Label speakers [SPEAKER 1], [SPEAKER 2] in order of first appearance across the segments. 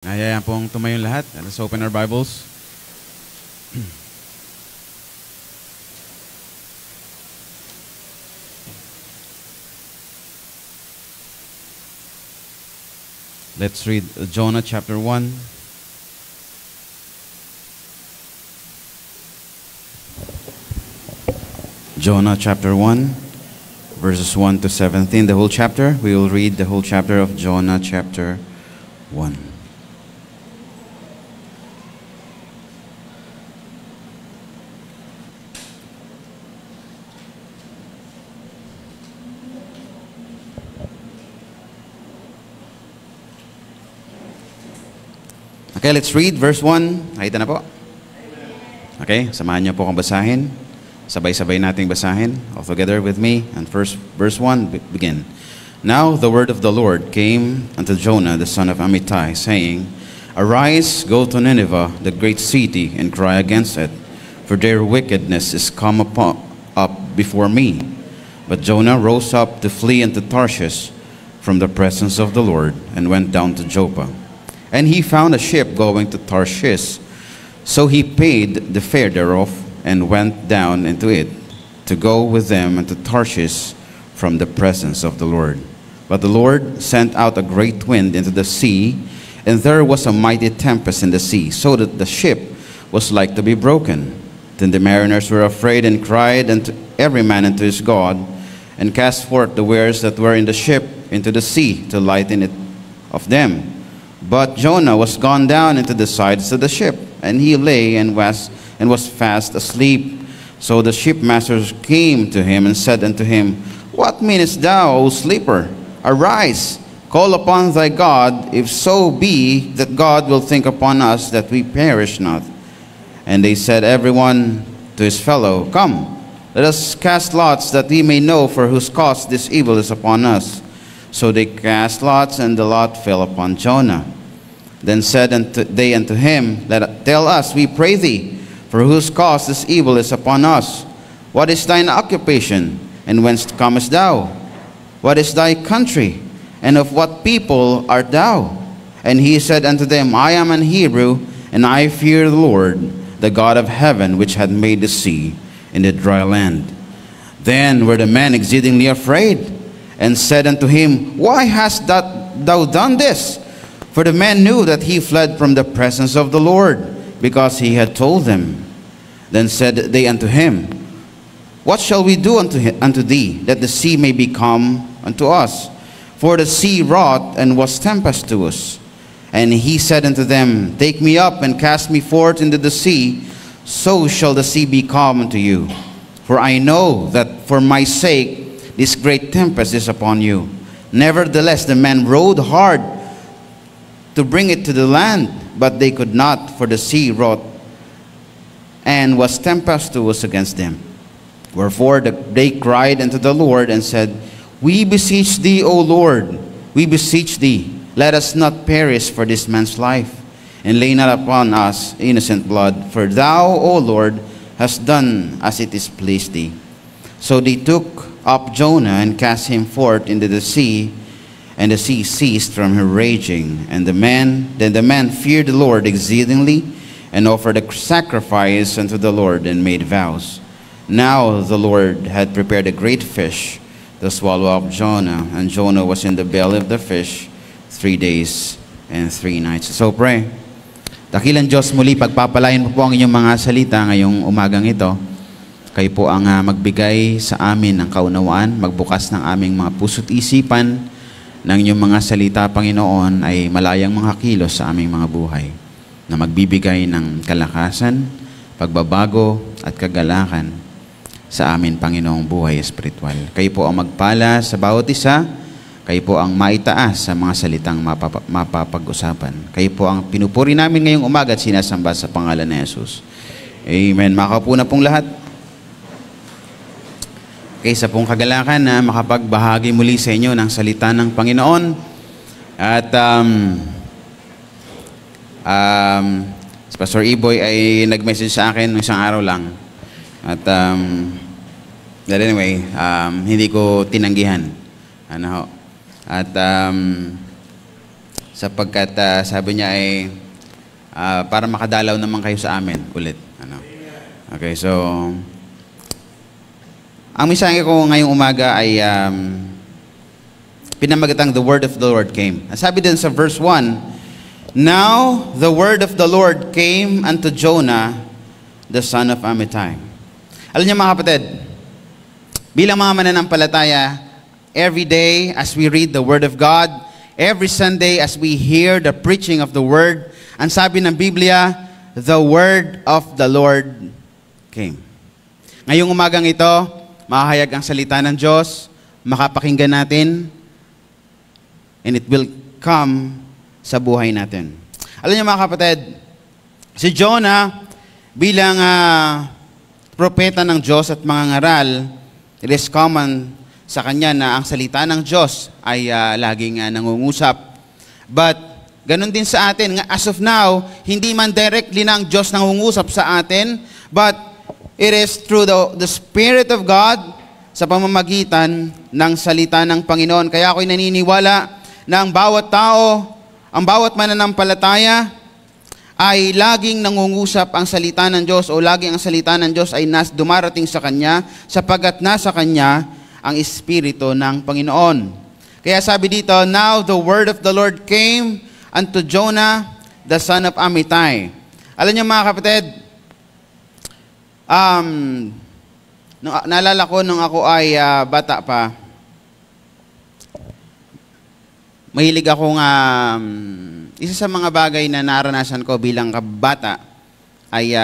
[SPEAKER 1] Hayaan pong tumayong lahat. Let's open our Bibles. Let's read Jonah chapter 1. Jonah chapter 1, verses 1 to 17. The whole chapter. We will read the whole chapter of Jonah chapter 1. Okay, let's read verse 1. Nakita na po? Okay, samahan niyo po akong basahin. Sabay-sabay nating basahin. All together with me. And first, verse 1, begin. Now the word of the Lord came unto Jonah, the son of Amittai, saying, Arise, go to Nineveh, the great city, and cry against it, for their wickedness is come up before me. But Jonah rose up to flee into Tarshish from the presence of the Lord, and went down to Joppa. And he found a ship going to Tarshish. So he paid the fare thereof, and went down into it, to go with them into Tarshish from the presence of the Lord. But the Lord sent out a great wind into the sea, and there was a mighty tempest in the sea, so that the ship was like to be broken. Then the mariners were afraid, and cried unto every man unto his God, and cast forth the wares that were in the ship into the sea, to lighten it of them. But Jonah was gone down into the sides of the ship, and he lay and was fast asleep. So the shipmasters came to him and said unto him, What meanest thou, O sleeper? Arise, call upon thy God, if so be that God will think upon us, that we perish not. And they said every one to his fellow, Come, let us cast lots, that we may know for whose cause this evil is upon us. So they cast lots, and the lot fell upon Jonah. Then said they unto him, Tell us, we pray thee, for whose cause this evil is upon us. What is thine occupation, and whence comest thou? What is thy country, and of what people art thou? And he said unto them, I am an Hebrew, and I fear the Lord, the God of heaven, which hath made the sea and the dry land. Then were the men exceedingly afraid, and said unto him, Why hast thou done this? For the men knew that he fled from the presence of the Lord, because he had told them. Then said they unto him, What shall we do unto thee, that the sea may be calm unto us? For the sea wrought and was tempest to us. And he said unto them, Take me up and cast me forth into the sea, so shall the sea be calm unto you. For I know that for my sake this great tempest is upon you. Nevertheless the men rowed hard to bring it to the land, but they could not, for the sea wrought and was tempestuous against them. Wherefore they cried unto the Lord, and said, We beseech thee, O Lord, we beseech thee, let us not perish for this man's life, and lay not upon us innocent blood, for thou, O Lord, hast done as it is pleased thee. So they took up Jonah, and cast him forth into the sea, and the sea ceased from her raging. And then the man feared the Lord exceedingly, and offered a sacrifice unto the Lord, and made vows. Now the Lord had prepared a great fish to swallow up Jonah, and Jonah was in the belly of the fish 3 days and 3 nights. So pray. Dakilang Diyos, muli pagpapalain po ang inyong mga salita ngayong umagang ito. Kayo po ang magbigay sa amin ng kaunawaan, magbukas ng aming mga puso't isipan, ng inyong mga salita, Panginoon, ay malayang mga kilos sa aming mga buhay, na magbibigay ng kalakasan, pagbabago, at kagalakan sa amin, Panginoong buhay espiritual. Kayo po ang magpala sa bawat isa, kayo po ang maitaas sa mga salitang mapapag-usapan. Kayo po ang pinupuri namin ngayong umaga at sinasamba sa pangalan ni Jesus. Amen. Makaupo na pong lahat. Kaysa pong kagalakan na makapagbahagi muli sa inyo ng salita ng Panginoon. At si Pastor Iboy ay nag-message sa akin isang araw lang. At anyway, hindi ko tinanggihan. At sapagkat sabi niya ay para makadalaw naman kayo sa amin ulit. Ano? Okay, so ang mensahe ko ngayong umaga ay pinamagatang The Word of the Lord Came. Sabi din sa verse 1, Now the word of the Lord came unto Jonah, the son of Amittai. Alam niyo mga kapatid, bilang mga mananampalataya, every day as we read the Word of God, every Sunday as we hear the preaching of the Word, ang sabi ng Biblia, the Word of the Lord came. Ngayong umagang ito, mahahayag ang salita ng Diyos, makapakinggan natin, and it will come sa buhay natin. Alam niyo mga kapatid, si Jonah bilang propeta ng Diyos at mga ngaral, it is common sa kanya na ang salita ng Diyos ay laging nangungusap. But ganun din sa atin, as of now, hindi man directly na ang Diyos nangungusap sa atin, but it is through the Spirit of God sa pamamagitan ng salita ng Panginoon. Kaya ako'y naniniwala na ang bawat tao, ang bawat mananampalataya ay laging nangungusap ang salita ng Diyos o laging ang salita ng Diyos ay dumarating sa Kanya sapagkat nasa Kanya ang Espiritu ng Panginoon. Kaya sabi dito, Now the word of the Lord came unto Jonah, the son of Amittai. Alam niyo mga kapatid, naalala ko nung ako ay bata pa, mahilig akong isa sa mga bagay na naranasan ko bilang kabata ay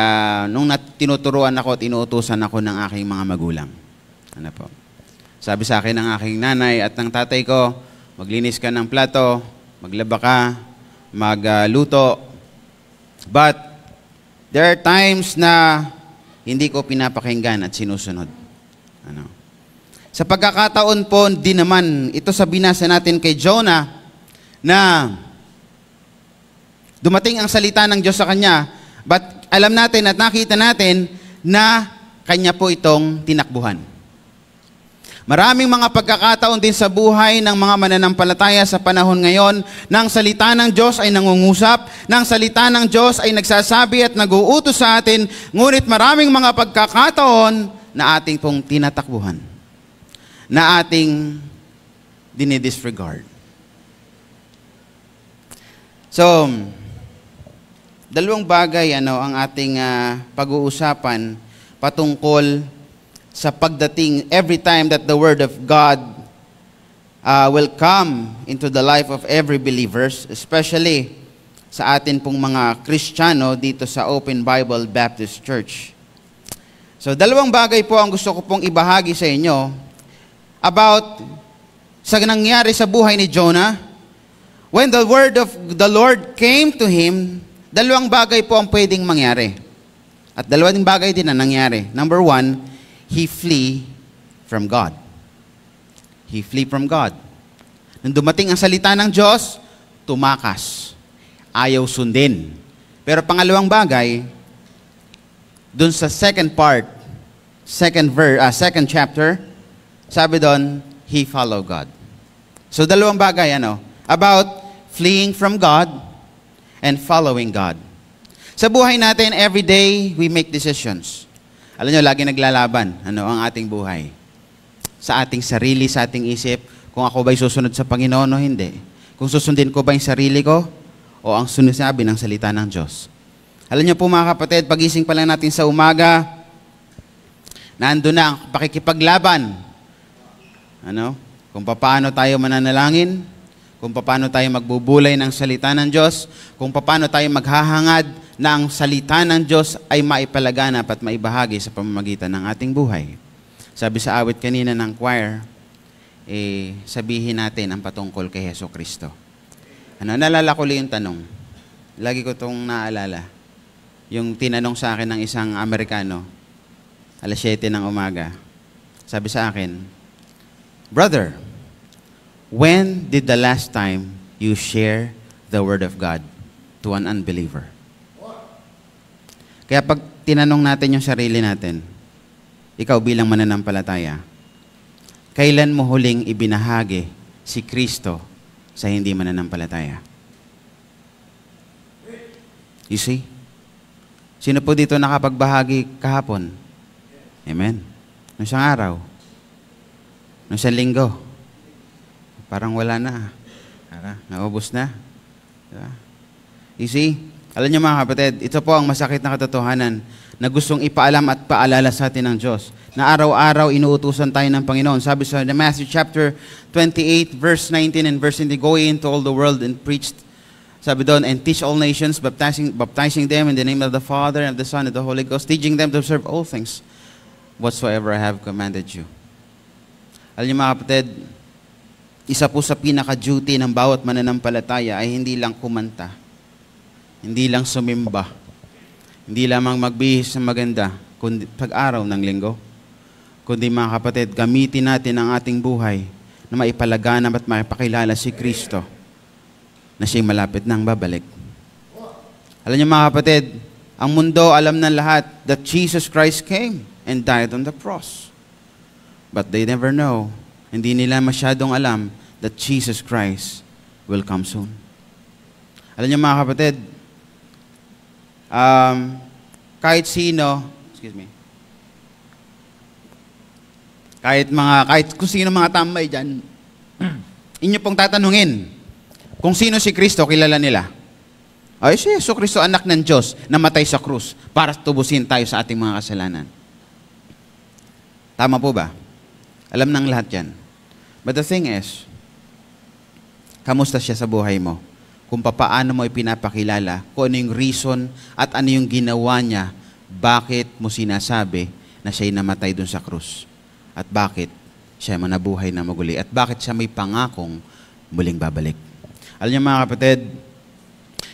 [SPEAKER 1] nung tinuturuan ako at inuutusan ako ng aking mga magulang. Ano po? Sabi sa akin ng aking nanay at ng tatay ko, maglinis ka ng plato, maglaba ka, magluto. But there are times na hindi ko pinapakinggan at sinusunod. Ano? Sa pagkakataon po, din naman, ito sa binasa natin kay Jonah, na dumating ang salita ng Diyos sa kanya, but alam natin at nakita natin na kanya po itong tinakbuhan. Maraming mga pagkakataon din sa buhay ng mga mananampalataya sa panahon ngayon na ang salita ng Diyos ay nangungusap, na ang salita ng Diyos ay nagsasabi at nag-uutos sa atin, ngunit maraming mga pagkakataon na ating pong tinatakbuhan, na ating dinidisregard. So, dalawang bagay ang ating pag-uusapan patungkol sa pagdating every time that the Word of God will come into the life of every believers, especially sa atin pong mga Kristiyano dito sa Open Bible Baptist Church. So, dalawang bagay po ang gusto ko pong ibahagi sa inyo about sa nangyari sa buhay ni Jonah. When the word of the Lord came to him, dalawang bagay po ang pwedeng mangyari. At dalawang bagay din na nangyari. Number one, he flee from God. He flee from God. Nung dumating ang salita ng Diyos, tumakas. Ayaw sundin. Pero pangalawang bagay, dun sa second chapter, sabi doon, he followed God. So dalawang bagay, about fleeing from God and following God. Sa buhay natin, every day, we make decisions. Alam nyo, lagi naglalaban, ang ating buhay. Sa ating sarili, sa ating isip, kung ako ba'y susunod sa Panginoon o hindi. Kung susundin ko ba yung sarili ko o ang sinasabi ng salita ng Diyos. Alam nyo po mga kapatid, pagising pa lang natin sa umaga, nandun na ang pakikipaglaban. Kung paano tayo mananalangin, kung paano tayo magbubulay ng salita ng Diyos, kung paano tayo maghahangad na ang salita ng Diyos ay maipalaganap at maibahagi sa pamamagitan ng ating buhay. Sabi sa awit kanina ng choir, sabihin natin ang patungkol kay Hesus Kristo. Naalala ko lang yung tanong. Lagi ko itong naalala. Yung tinanong sa akin ng isang Amerikano, alas 7 ng umaga. Sabi sa akin, Brother, when did the last time you share the Word of God to an unbeliever? Kaya pag tinanong natin yung sarili natin, ikaw bilang mananampalataya, kailan mo huling ibinahagi si Kristo sa hindi mananampalataya? You see? Sino po dito nakapagbahagi kahapon? Amen. Nung isang araw. Nung isang linggo. Parang wala na. Naubos na. Diba? You see? Alam niyo mga kapatid, ito po ang masakit na katotohanan na gustong ipaalam at paalala sa atin ng Diyos. Na araw-araw inuutusan tayo ng Panginoon. Sabi sa Matthew chapter 28, verse 19 and verse 20, go into all the world and preach, sabi doon, and teach all nations, baptizing them in the name of the Father, and of the Son, and of the Holy Ghost, teaching them to observe all things whatsoever I have commanded you. Alam niyo mga kapatid, isa po sa pinaka-duty ng bawat mananampalataya ay hindi lang kumanta, hindi lang sumimba, hindi lamang magbihis ng maganda kundi pag-araw ng linggo, kundi mga kapatid, gamitin natin ang ating buhay na maipalaganap at maipakilala si Kristo na siya'y malapit nang babalik. Alam niyo mga kapatid, ang mundo alam na lahat that Jesus Christ came and died on the cross. But they never know, hindi nila masyadong alam that Jesus Christ will come soon. Alam niyo mga kapatid, kahit sino, kahit kung sino mga tambay dyan, inyo pong tatanungin, kung sino si Kristo, kilala nila. Ay, si Yesu Kristo, anak ng Diyos, namatay sa krus para tubusin tayo sa ating mga kasalanan. Tama po ba? Alam ng lahat yan. But the thing is, kamusta siya sa buhay mo? Kung paano mo ipinapakilala, kung ano yung reason at ano yung ginawa niya, bakit mo sinasabi na siya'y namatay dun sa krus? At bakit siya manabuhay na maguli? At bakit siya may pangakong muling babalik? Alam niyo mga kapatid,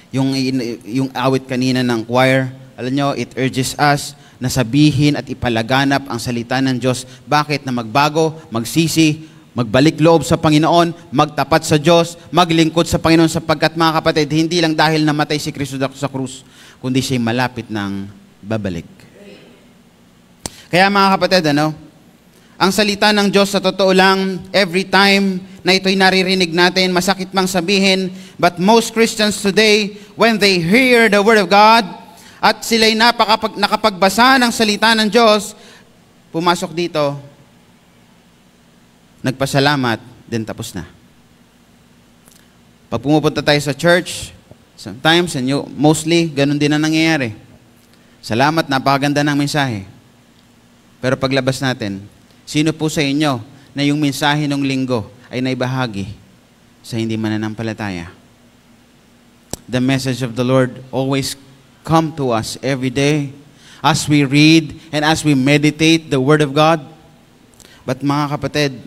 [SPEAKER 1] yung awit kanina ng choir, alam niyo, it urges us na sabihin at ipalaganap ang salita ng Diyos. Bakit? Na magbago, magsisi, magbalik loob sa Panginoon, magtapat sa Diyos, maglingkod sa Panginoon sapagkat mga kapatid, hindi lang dahil namatay si Kristo sa krus, kundi siya'y malapit ng babalik. Kaya mga kapatid, ang salita ng Diyos sa totoo lang, every time na ito'y naririnig natin, masakit mang sabihin, but most Christians today, when they hear the Word of God, at sila'y nakapagbasa ng salita ng Diyos, pumasok dito, nagpasalamat, then tapos na. Pag pumupunta tayo sa church, sometimes, and mostly, ganun din ang nangyayari. Salamat, napakaganda ng mensahe. Pero paglabas natin, sino po sa inyo na yung mensahe ng linggo ay naibahagi sa hindi mananampalataya? The message of the Lord always come to us every day as we read and as we meditate the Word of God. But mga kapatid,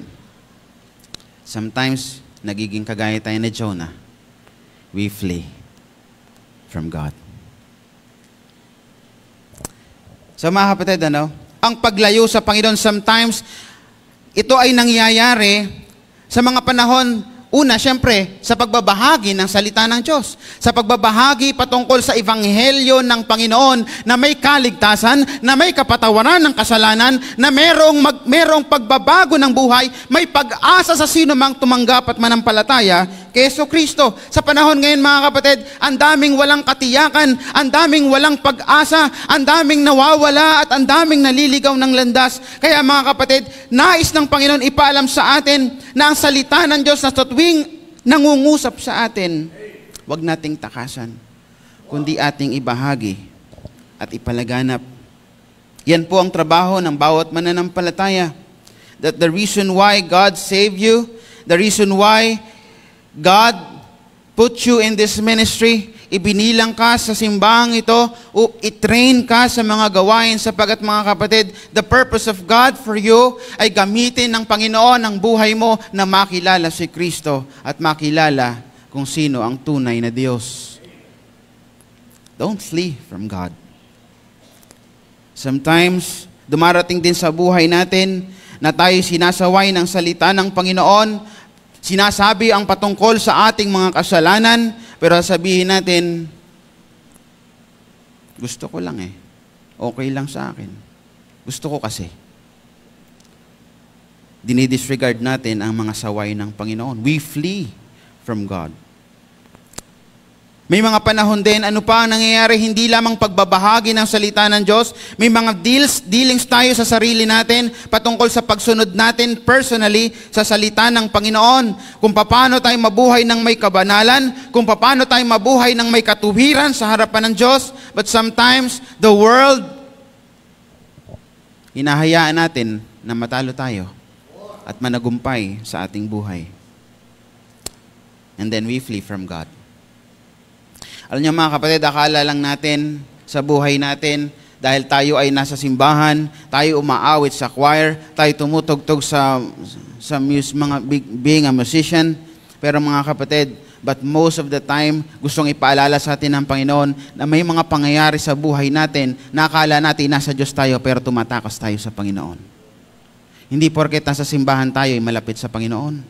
[SPEAKER 1] sometimes nagiging kagaya tayo ni Jonah. We flee from God. So mga kapatid, ang paglayo sa Panginoon, sometimes ito ay nangyayari sa mga panahon, una, siyempre, sa pagbabahagi ng salita ng Diyos. Sa pagbabahagi patungkol sa ebanghelyo ng Panginoon na may kaligtasan, na may kapatawaran ng kasalanan, na merong pagbabago ng buhay, may pag-asa sa sino mang tumanggap at manampalataya kay Yesu Kristo. Sa panahon ngayon mga kapatid, ang daming walang katiyakan, ang daming walang pag-asa, ang daming nawawala at ang daming naliligaw ng landas. Kaya mga kapatid, nais ng Panginoon ipaalam sa atin na ang salita ng Diyos na tuwing nangungusap sa atin, huwag nating takasan, kundi ating ibahagi at ipalaganap. Yan po ang trabaho ng bawat mananampalataya. That the reason why God saved you, the reason why God put you in this ministry, ibinilang ka sa simbahang ito, o i-train ka sa mga gawain sapagkat mga kapatid, the purpose of God for you ay gamitin ng Panginoon ang buhay mo na makilala si Kristo at makilala kung sino ang tunay na Diyos. Don't flee from God. Sometimes, dumarating din sa buhay natin na tayo sinasaway ng salita ng Panginoon, sinasabi ang patungkol sa ating mga kasalanan, pero sabihin natin, gusto ko lang okay lang sa akin. Gusto ko kasi. Dinidisregard natin ang mga saway ng Panginoon. We flee from God. May mga panahon din, ano pa ang nangyayari? Hindi lamang pagbabahagi ng salita ng Diyos. May mga dealings tayo sa sarili natin patungkol sa pagsunod natin personally sa salita ng Panginoon. Kung paano tayo mabuhay ng may kabanalan, kung paano tayo mabuhay ng may katuwiran sa harapan ng Diyos. But sometimes, the world, hinahayaan natin na matalo tayo at managumpay sa ating buhay. And then we flee from God. Alam niyo mga kapatid, akala lang natin sa buhay natin, dahil tayo ay nasa simbahan, tayo umaawit sa choir, tayo tumutugtog sa being a musician. Pero mga kapatid, but most of the time, gustong ipaalala sa atin ng Panginoon na may mga pangyayari sa buhay natin na akala natin nasa Diyos tayo pero tumatakas tayo sa Panginoon. Hindi porket nasa simbahan tayo ay malapit sa Panginoon.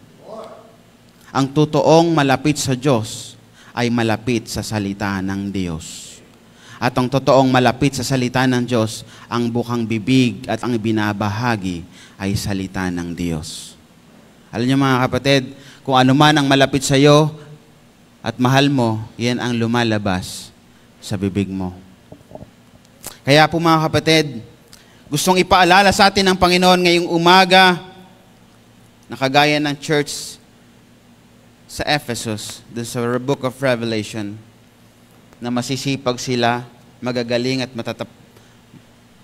[SPEAKER 1] Ang totoong malapit sa Diyos ay malapit sa salita ng Diyos. At ang totoong malapit sa salita ng Diyos, ang bukang bibig at ang binabahagi ay salita ng Diyos. Alam niyo mga kapatid, kung ano man ang malapit sa iyo at mahal mo, yan ang lumalabas sa bibig mo. Kaya po mga kapatid, gustong ipaalala sa atin ng Panginoon ngayong umaga, na kagaya ng church sa Ephesus, sa book of Revelation, na masisipag sila, magagaling at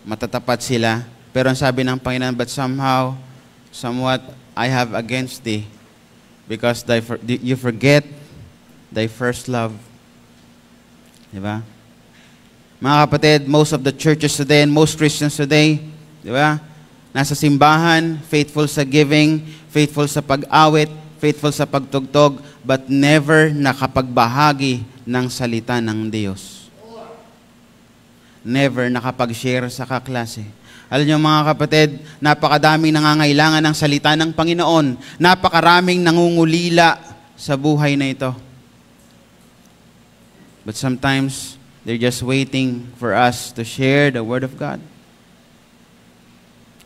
[SPEAKER 1] matatapat sila. Pero ang sabi ng Panginoon, but somewhat I have against thee, because you forget thy first love. Diba? Mga kapatid, most of the churches today and most Christians today, diba? Nasa simbahan, faithful sa giving, faithful sa pag-awit, faithful sa pagtugtog, but never nakapagbahagi ng salita ng Diyos. Never nakapag-share sa kaklase. Alam niyo mga kapatid, napakadaming nangangailangan ng salita ng Panginoon. Napakaraming nangungulila sa buhay na ito. But sometimes, they're just waiting for us to share the Word of God.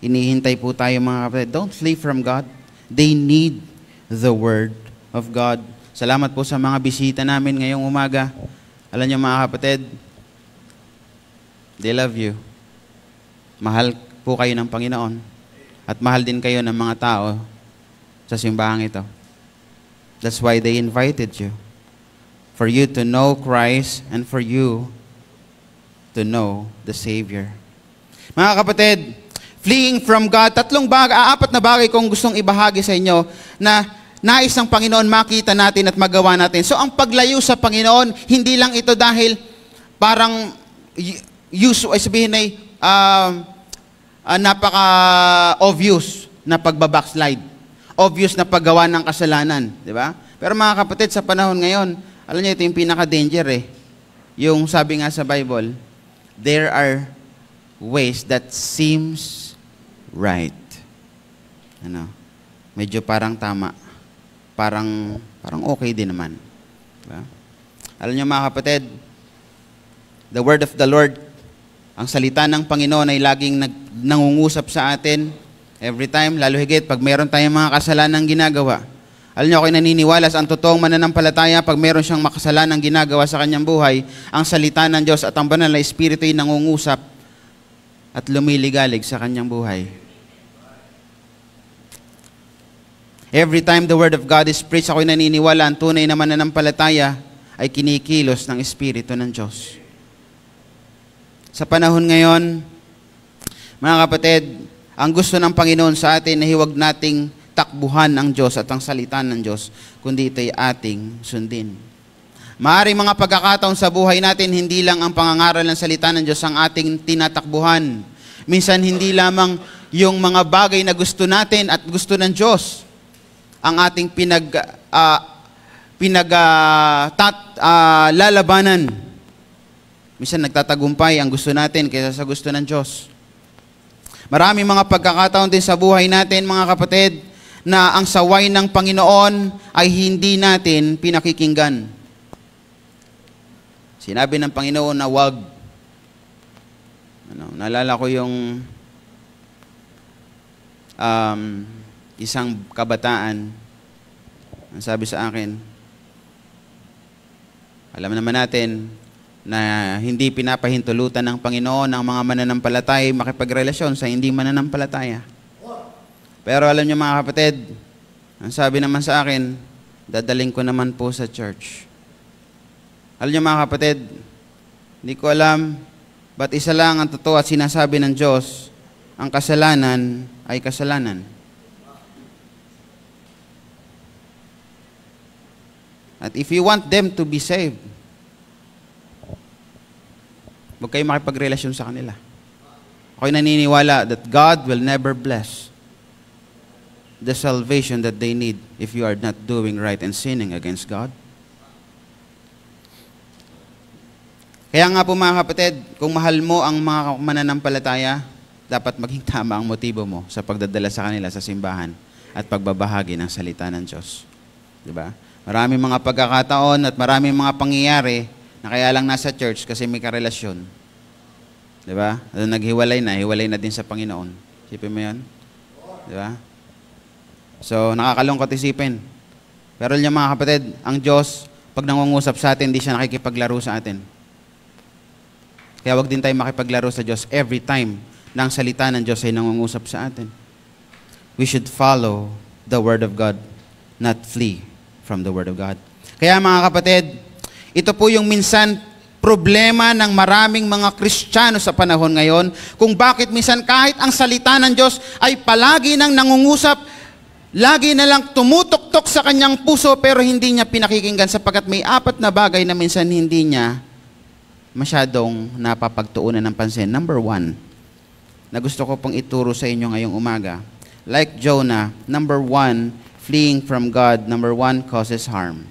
[SPEAKER 1] Inihintay po tayo mga kapatid. Don't flee from God. They need the Word of God. Salamat po sa mga bisita namin ngayong umaga. Alam niyo mga kapatid, they love you. Mahal po kayo ng Panginoon. At mahal din kayo ng mga tao sa simbahang ito. That's why they invited you. For you to know Christ and for you to know the Savior. Mga kapatid, fleeing from God, apat na bagay kong gustong ibahagi sa inyo na nais ng Panginoon makita natin at magawa natin. So ang paglayo sa Panginoon, hindi lang ito dahil parang napaka-obvious na pagbabackslide. Obvious na paggawa ng kasalanan. Di ba? Pero mga kapatid, sa panahon ngayon, alam niyo, ito yung pinaka-danger eh. Yung sabi nga sa Bible, there are ways that seems right. Ano? Medyo parang tama. Parang okay din naman. Diba? Alam niyo mga kapatid, the word of the Lord, ang salita ng Panginoon ay laging nangungusap sa atin every time, lalo higit pag meron tayong mga kasalanang ginagawa. Alam niyo, ako'y naniniwala sa ang totoong mananampalataya, pag meron siyang makasalanang ginagawa sa kanyang buhay, ang salita ng Diyos at ang banal na Espiritu ay nangungusap at lumiligalig sa kanyang buhay. Every time the Word of God is preached, ako'y naniniwala, ang tunay na mananampalataya ay kinikilos ng Espiritu ng Diyos. Sa panahon ngayon, mga kapatid, ang gusto ng Panginoon sa atin ay huwag nating takbuhan ang Diyos at ang salita ng Diyos, kundi ito'y ating sundin. Maaaring mga pagkakataon sa buhay natin, hindi lang ang pangangaral ng salita ng Diyos ang ating tinatakbuhan. Minsan hindi lamang yung mga bagay na gusto natin at gusto ng Diyos ang ating lalabanan. Minsan nagtatagumpay ang gusto natin kaysa sa gusto ng Diyos. Maraming mga pagkakataon din sa buhay natin, mga kapatid, na ang saway ng Panginoon ay hindi natin pinakikinggan. Sinabi ng Panginoon na wag. Naalala ko yung isang kabataan, ang sabi sa akin, Alam naman natin na hindi pinapahintulutan ng Panginoon ang mga mananampalataya makipagrelasyon sa hindi mananampalataya. Pero alam niyo mga kapatid, ang sabi naman sa akin, dadaling ko naman po sa church. Alam niyo mga kapatid, hindi ko alam, ba't isa lang ang totoo at sinasabi ng Diyos, ang kasalanan ay kasalanan. At if you want them to be saved, huwag kayo makipagrelasyon sa kanila. Ako'y naniniwala that God will never bless the salvation that they need if you are not doing right and sinning against God. Kaya nga po mga kapatid, kung mahal mo ang mga mananampalataya, dapat maging tama ang motibo mo sa pagdadala sa kanila sa simbahan at pagbabahagi ng salita ng Diyos. Diba? Maraming mga pagkakataon at maraming mga pangyayari na kaya lang nasa church kasi may karelasyon. Diba? At naghiwalay na din sa Panginoon. Isipin mo yan? Diba? So, nakakalungkot isipin. Pero niya mga kapatid, ang Diyos, pag nangungusap sa atin, hindi siya nakikipaglaro sa atin. Kaya wag din tayo makipaglaro sa Diyos every time na ang salita ng Diyos ay nangungusap sa atin. We should follow the Word of God, not flee from the Word of God. Kaya mga kapatid, ito po yung minsan problema ng maraming mga Kristiyano sa panahon ngayon, kung bakit minsan kahit ang salita ng Diyos ay palagi nang nangungusap, lagi na lang tumutok-tok sa kanyang puso pero hindi niya pinakikinggan sapagkat may 4 na bagay na minsan hindi niya masyadong napapagtuunan ng pansin. Number 1, na gusto ko pong ituro sa inyo ngayong umaga. Like Jonah, number 1, fleeing from God, number 1, causes harm.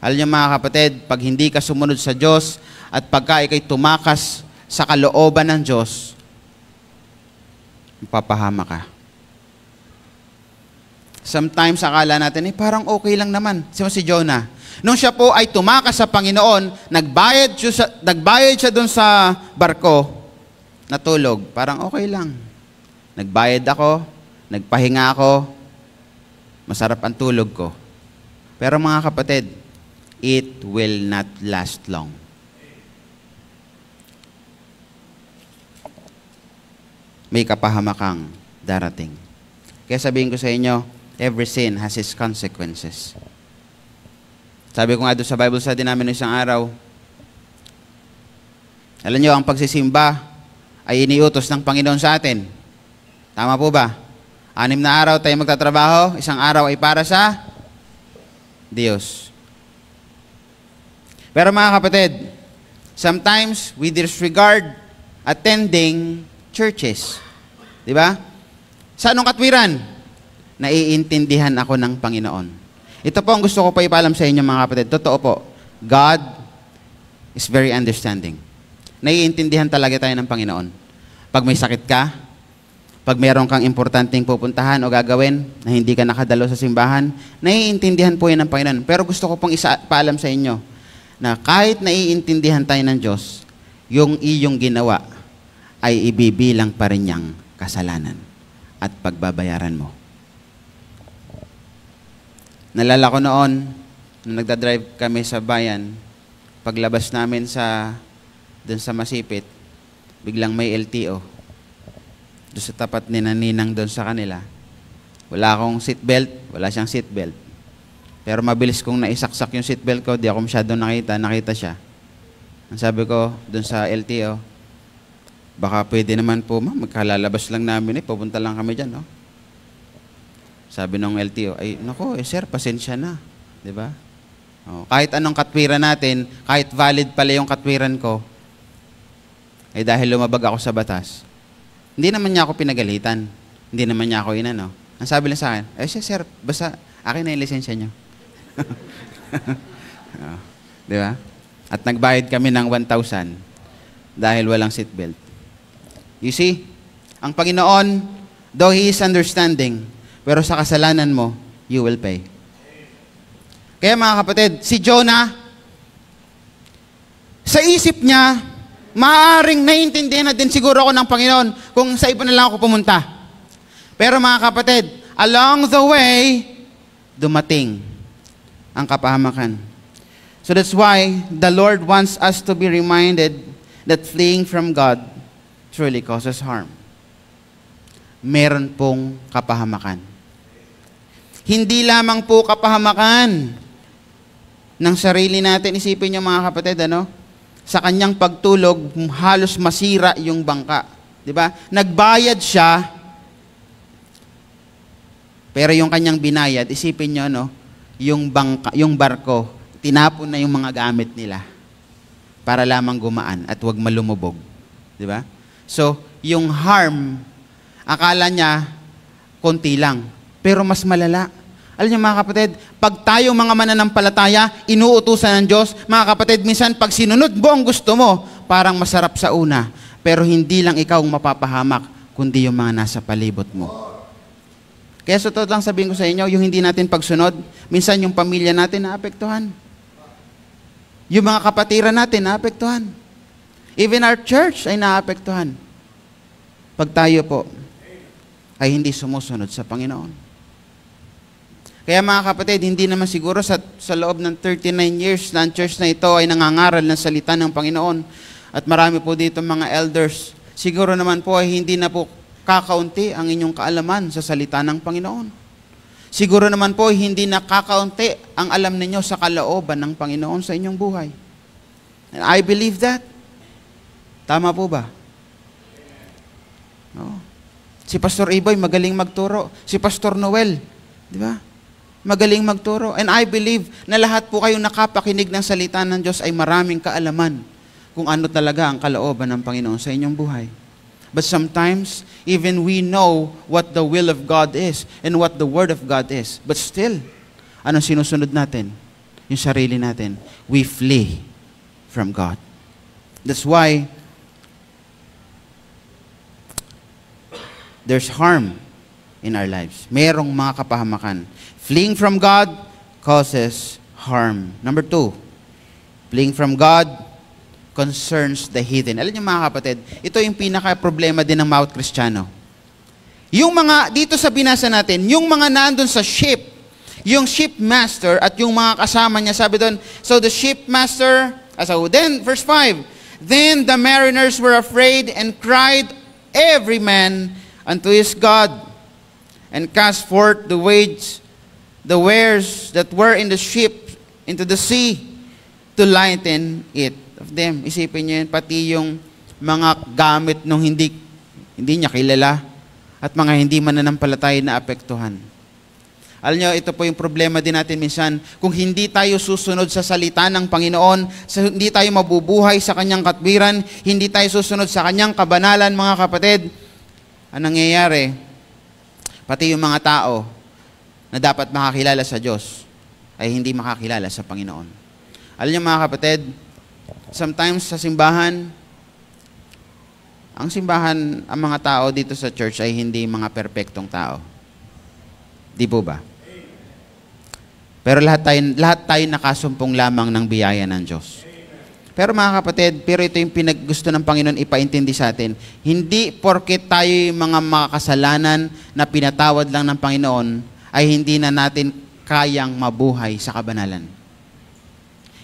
[SPEAKER 1] Alam niyo mga kapatid, pag hindi ka sumunod sa Diyos at pagka ikay tumakas sa kalooban ng Diyos, mapapahama ka. Sometimes akala natin, parang okay lang naman. Si Jonah, nung siya po ay tumakas sa Panginoon, nagbayad siya doon sa barko, natulog, parang okay lang. Nagbayad ako, nagpahinga ako, masarap ang tulog ko. Pero mga kapatid, it will not last long. May kapahamakang darating. Kaya sabihin ko sa inyo, every sin has its consequences. Sabi ko nga doon sa Bible study namin isang araw, alam niyo, ang pagsisimba ay iniutos ng Panginoon sa atin. Tama po ba? 6 na araw tayo magtatrabaho, isang araw ay para sa Diyos. Pero mga kapatid, sometimes we disregard attending churches. Di ba? Sa anong katwiran? Naiintindihan ako ng Panginoon. Ito po ang gusto ko pa ipaalam sa inyo mga kapatid. Totoo po, God is very understanding. Naiintindihan talaga tayo ng Panginoon. Pag may sakit ka, pag meron kang importanteng pupuntahan o gagawin na hindi ka nakadalo sa simbahan, naiintindihan po yan ng Panginoon. Pero gusto ko pong ipaalam sa inyo na kahit naiintindihan tayo ng Diyos, yung iyong ginawa ay ibibilang pa rin niyang kasalanan at pagbabayaran mo. Nalala ko noon, nung nagdadrive kami sa bayan, paglabas namin dun sa Masipit, biglang may LTO. Doon sa tapat ni Naninang doon sa kanila. Wala akong seatbelt, wala siyang seatbelt. Pero mabilis kong naisaksak yung seatbelt ko, di ako masyadong nakita siya. Ang sabi ko doon sa LTO, baka pwede naman po, ma'am, magkalalabas lang namin pupunta lang kami dyan, no? Sabi ng LTO, ay, naku, sir, pasensya na. Diba? Kahit anong katwiran natin, kahit valid pala yung katwiran ko, ay dahil lumabag ako sa batas, hindi naman niya ako pinagalitan. Hindi naman niya ako inano. Ang sabi lang sa akin, ay, sir, basta akin na yung lisensya niyo. Diba? At nagbayad kami ng 1,000 dahil walang seatbelt. You see, ang Panginoon, though He is understanding, pero sa kasalanan mo, you will pay. Kaya mga kapatid, si Jonah, sa isip niya, maaaring naiintindihan na din siguro ako ng Panginoon kung sa iba na lang ako pumunta. Pero mga kapatid, along the way, dumating ang kapahamakan.
[SPEAKER 2] So that's why the Lord wants us to be reminded that fleeing from God truly causes harm. Meron pong kapahamakan. Hindi lamang po kapahamakan ng sarili natin. Isipin niyo mga kapatid, sa kanyang pagtulog, halos masira yung bangka. Di ba? Nagbayad siya, pero yung kanyang binayad, isipin niyo, yung barko, tinapon na yung mga gamit nila para lamang gumaan at wag malumubog. Di ba? So, yung harm, akala niya, konti lang, pero mas malala. Alam niyo mga kapatid, pag tayo mga mananampalataya, inuutusan ng Diyos, mga kapatid, minsan pag sinunod mo ang gusto mo, parang masarap sa una, pero hindi lang ikaw ang mapapahamak, kundi yung mga nasa palibot mo. Kaya sa totoo lang sabihin ko sa inyo, yung hindi natin pagsunod, minsan yung pamilya natin naapektuhan. Yung mga kapatiran natin naapektuhan. Even our church ay naapektuhan. Pag tayo po ay hindi sumusunod sa Panginoon. Kaya mga kapatid, hindi naman siguro sa loob ng 39 years na ang church na ito ay nangangaral ng salita ng Panginoon at marami po dito mga elders, siguro naman po ay hindi na po kakaunti ang inyong kaalaman sa salita ng Panginoon. Siguro naman po ay hindi na kakaunti ang alam ninyo sa kalooban ng Panginoon sa inyong buhay. And I believe that. Tama po ba? No. Si Pastor Iboy magaling magturo. Si Pastor Noel, di ba? Magaling magturo. And I believe na lahat po kayong nakapakinig ng salita ng Diyos ay maraming kaalaman kung ano talaga ang kalooban ng Panginoon sa inyong buhay. But sometimes, even we know what the will of God is and what the Word of God is. But still, anong sinusunod natin? Yung sarili natin. We flee from God. That's why there's harm in our lives. Merong mga kapahamakan. Fleeing from God causes harm. Number 2, fleeing from God concerns the heathen. Alam niyo mga kapatid, ito yung pinaka-problema din ng bawat Kristiyano. Yung mga, dito sa binasa natin, yung mga nandun sa ship, yung shipmaster at yung mga kasama niya, sabi doon, so the shipmaster, then, verse 5, then the mariners were afraid and cried every man unto his God, and cast forth the wares that were in the ship into the sea to lighten it of them. Isipin niyo yun, pati yung mga gamit nung hindi niya kilala at mga hindi mananampalataya na apektuhan. Alam niyo, ito po yung problema din natin minsan. Kung hindi tayo susunod sa salita ng Panginoon, hindi tayo mabubuhay sa kanyang katwiran, hindi tayo susunod sa kanyang kabanalan, mga kapatid, anong nangyayari? Pati yung mga tao na dapat makakilala sa Diyos ay hindi makakilala sa Panginoon. Alam niyo mga kapatid, sometimes sa simbahan, ang simbahan, ang mga tao dito sa church ay hindi mga perpektong tao. Di po ba? Pero lahat tayo nakasumpong lamang ng biyaya ng Diyos. Pero mga kapatid, pero ito yung pinaggusto ng Panginoon ipaintindi sa atin. Hindi porket tayo yung mga makasalanan na pinatawad lang ng Panginoon, ay hindi na natin kayang mabuhay sa kabanalan.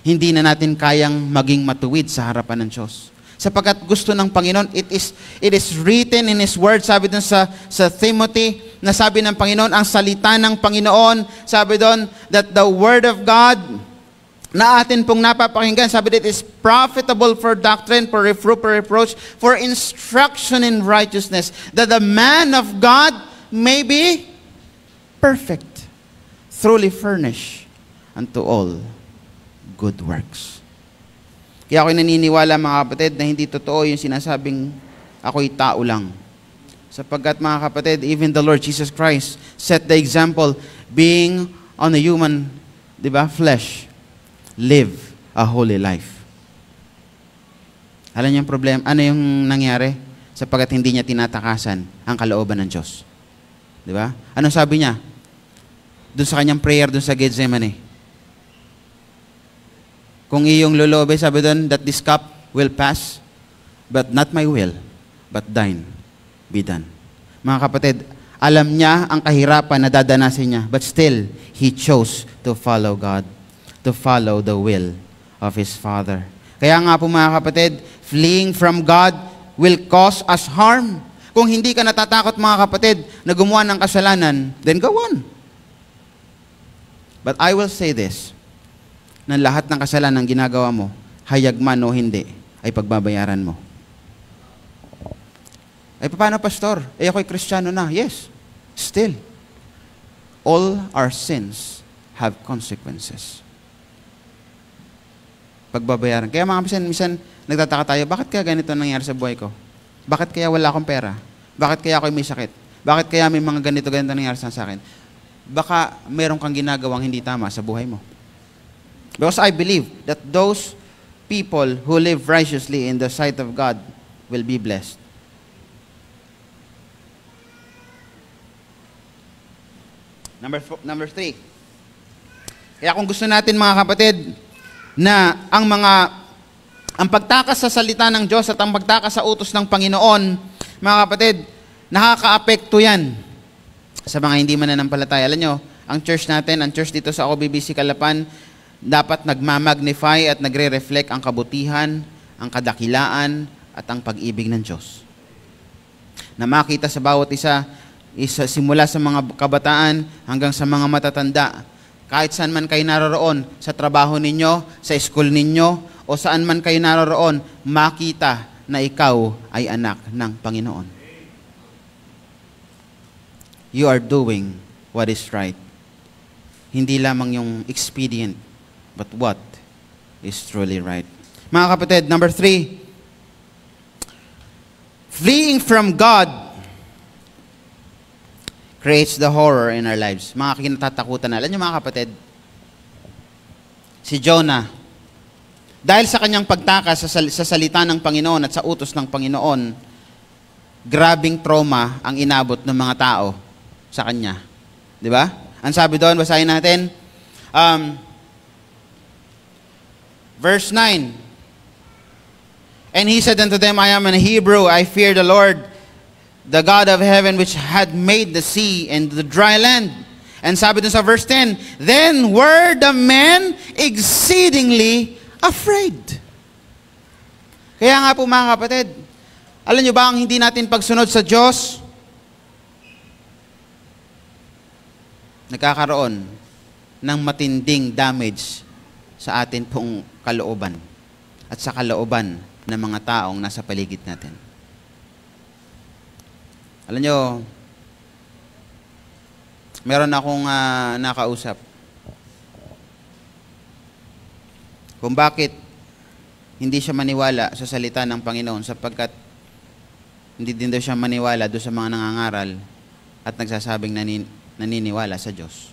[SPEAKER 2] Hindi na natin kayang maging matuwid sa harapan ng Diyos. Sapagkat gusto ng Panginoon, it is written in His Word, sabi doon sa Timothy, na sabi ng Panginoon, ang salita ng Panginoon, sabi doon, that the Word of God, na atin pong napapakinggan, sabi doon, it is profitable for doctrine, for reproof, for reproach, for instruction in righteousness, that the man of God may be perfect, truly furnished unto all good works. Kaya ako'y naniniwala mga kapatid na hindi totoo yung sinasabing ako'y tao lang. Sapagkat mga kapatid, even the Lord Jesus Christ set the example, being on a human, di ba, flesh, live a holy life. Alam niyo yung problem, ano yung nangyari? Sapagkat hindi niya tinatakasan ang kalooban ng Diyos. Di ba? Ano sabi niya? Doon sa kanyang prayer, doon sa Gethsemane. Kung iyong lulobay, sabi doon, that this cup will pass, but not my will, but thine be done. Mga kapatid, alam niya ang kahirapan na dadanasin niya, but still, he chose to follow God, to follow the will of his Father. Kaya nga po mga kapatid, fleeing from God will cause us harm. Kung hindi ka natatakot mga kapatid na gumawa ng kasalanan, then go on. But I will say this, na lahat ng kasalanan ginagawa mo, hayag man o hindi, ay pagbabayaran mo. Ay, paano, pastor? Ako'y Kristiyano na. Yes, still. All our sins have consequences. Pagbabayaran. Kaya mga minsan nagtataka tayo, bakit kaya ganito nangyari sa buhay ko? Bakit kaya wala akong pera? Bakit kaya ako'y may sakit? Bakit kaya may mga ganito nangyari sa akin? Baka meron kang ginagawang hindi tama sa buhay mo. Because I believe that those people who live righteously in the sight of God will be blessed. Number 3. Kaya kung gusto natin mga kapatid na ang pagtakas sa salita ng Diyos at ang pagtakas sa utos ng Panginoon, mga kapatid, nakaka-apekto yan sa mga hindi mananampalataya. Alam nyo, ang church natin, ang church dito sa OBBC Calapan, dapat nagmamagnify at nagre-reflect ang kabutihan, ang kadakilaan, at ang pag-ibig ng Diyos. Na makita sa bawat isa simula sa mga kabataan hanggang sa mga matatanda, kahit saan man kayo naroroon, sa trabaho ninyo, sa school ninyo, o saan man kayo naroroon, makita na ikaw ay anak ng Panginoon. You are doing what is right. Hindi lamang yung expedient, but what is truly right. Mga kapatid, number 3, fleeing from God creates the horror in our lives. Mga kinatatakutan na. Alam niyo mga kapatid, si Jonah, dahil sa kanyang pagtakas sa salita ng Panginoon at sa utos ng Panginoon, grabing trauma ang inabot ng mga tao sa kanya. Di ba? Ang sabi doon, basahin natin, verse 9, and he said unto them, I am an Hebrew, I fear the Lord, the God of heaven, which had made the sea and the dry land. And sabi dun sa verse 10, then were the men exceedingly afraid. Kaya nga po mga kapatid, alam nyo ba ang hindi natin pagsunod sa Diyos? Nagkakaroon ng matinding damage sa atin pong kalooban at sa kalooban ng mga taong nasa paligid natin. Alam nyo, meron akong nakausap kung bakit hindi siya maniwala sa salita ng Panginoon sapagkat hindi din daw siya maniwala doon sa mga nangangaral at nagsasabing naniniwala sa Diyos.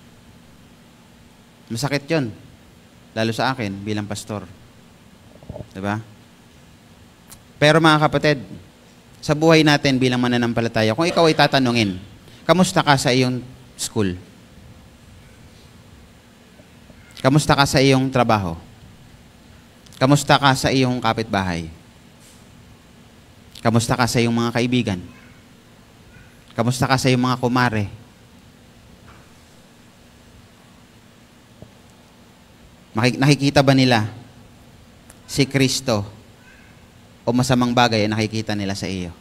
[SPEAKER 2] Masakit yun, lalo sa akin bilang pastor. Diba? Pero mga kapatid, sa buhay natin bilang mananampalataya, kung ikaw ay tatanungin, kamusta ka sa iyong school? Kamusta ka sa iyong trabaho? Kamusta ka sa iyong kapitbahay? Kamusta ka sa iyong mga kaibigan? Kamusta ka sa iyong mga kumare? Nakikita ba nila si Kristo o masamang bagay ay nakikita nila sa iyo?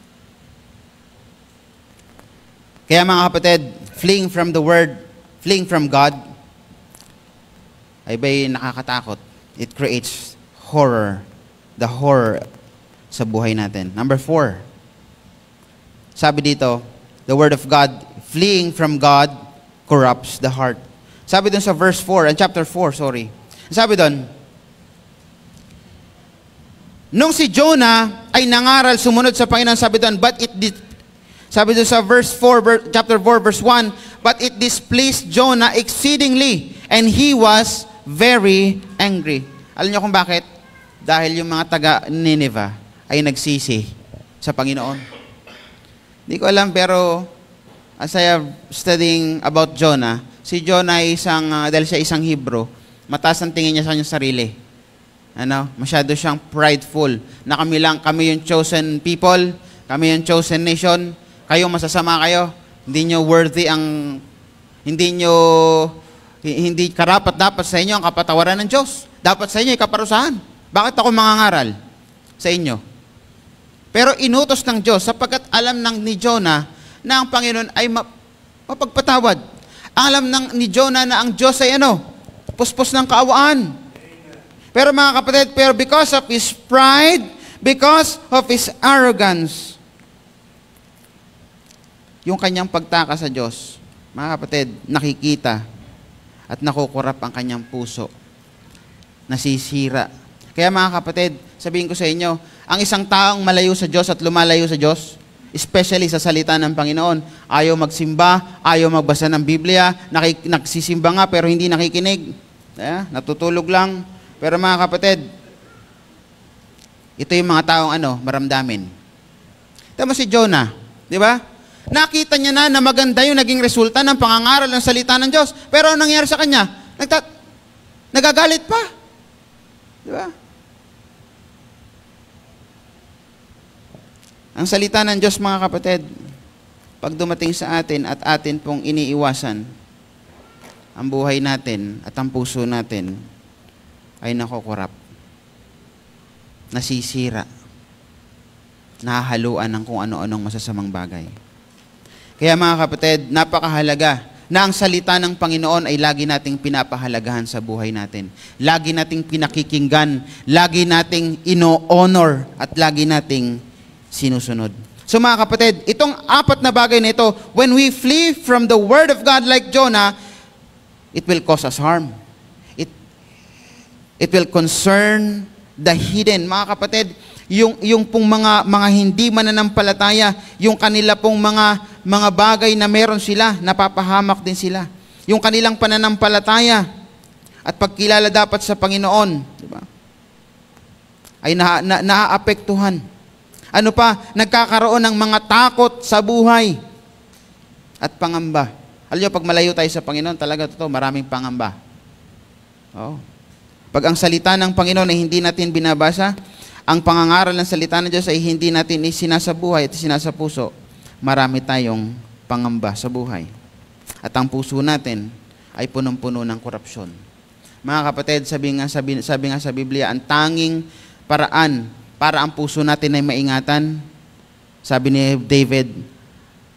[SPEAKER 2] Kaya mga kapatid, fleeing from the Word, fleeing from God, ay ba'y nakakatakot? It creates horror, the horror sa buhay natin. Number 4, sabi dito, the Word of God, fleeing from God, corrupts the heart. Sabi dun sa verse 4, and chapter 4, sorry. Sabi dun, nung si Jonah ay nangaral sumunod sa Panginoon, sabi doon, sabi doon sa chapter 4, verse 1, but it displeased Jonah exceedingly, and he was very angry. Alam niyo kung bakit? Dahil yung mga taga Nineveh ay nagsisi sa Panginoon. Hindi ko alam, pero as I have studying about Jonah, si Jonah ay dahil siya isang Hebrew, mataas ang tingin niya sa kanyang sarili. Masyado siyang prideful na kami yung chosen people, kami yung chosen nation, kayo masasama kayo, hindi nyo worthy hindi karapat dapat sa inyo ang kapatawaran ng Diyos. Dapat sa inyo ikaparusahan. Bakit ako mangangaral sa inyo? Pero inutos ng Diyos sapagkat alam ni Jonah na ang Panginoon ay mapagpatawad. Alam ni Jonah na ang Diyos ay puspos ng kaawaan. Pero mga kapatid, because of his pride, because of his arrogance, yung kanyang pagtaka sa Diyos, mga kapatid, nakikita at nakukurap ang kanyang puso. Nasisira. Kaya mga kapatid, sabihin ko sa inyo, ang isang taong malayo sa Diyos at lumalayo sa Diyos, especially sa salita ng Panginoon, ayaw magsimba, ayaw magbasa ng Biblia, nagsisimba nga pero hindi nakikinig. Natutulog lang. Pero mga kapatid, ito yung mga taong maramdamin. Tama si Jonah, di ba? Nakita niya na maganda yung naging resulta ng pangangaral ng salita ng Diyos. Pero anong nangyari sa kanya? Nagagalit pa. Di ba? Ang salita ng Diyos, mga kapatid, pag dumating sa atin at atin pong iniiwasan, ang buhay natin at ang puso natin ay nakukurap, nasisira, nahahaluan ng kung ano-anong masasamang bagay. Kaya mga kapatid, napakahalaga na ang salita ng Panginoon ay lagi nating pinapahalagahan sa buhay natin. Lagi nating pinakikinggan, lagi nating ino-honor, at lagi nating sinusunod. So mga kapatid, itong 4 na bagay na ito, when we flee from the Word of God like Jonah, it will cause us harm. It will concern the hidden. Mga kapatid, yung pong mga hindi mananampalataya, yung kanila pong mga bagay na meron sila, napapahamak din sila. Yung kanilang pananampalataya at pagkilala dapat sa Panginoon, di ba? Ay naaapektuhan. Ano pa? Nagkakaroon ng mga takot sa buhay at pangamba. Alam niyo, pag malayo tayo sa Panginoon, talaga totoo, maraming pangamba. Oo. Pag ang salita ng Panginoon ay hindi natin binabasa, ang pangangaral ng salita ng Diyos ay hindi natin isinasabuhay at isinasapuso, marami tayong pangamba sa buhay. At ang puso natin ay punong-puno ng korupsyon. Mga kapatid, sabi nga sa Biblia, ang tanging paraan para ang puso natin ay maingatan, sabi ni David,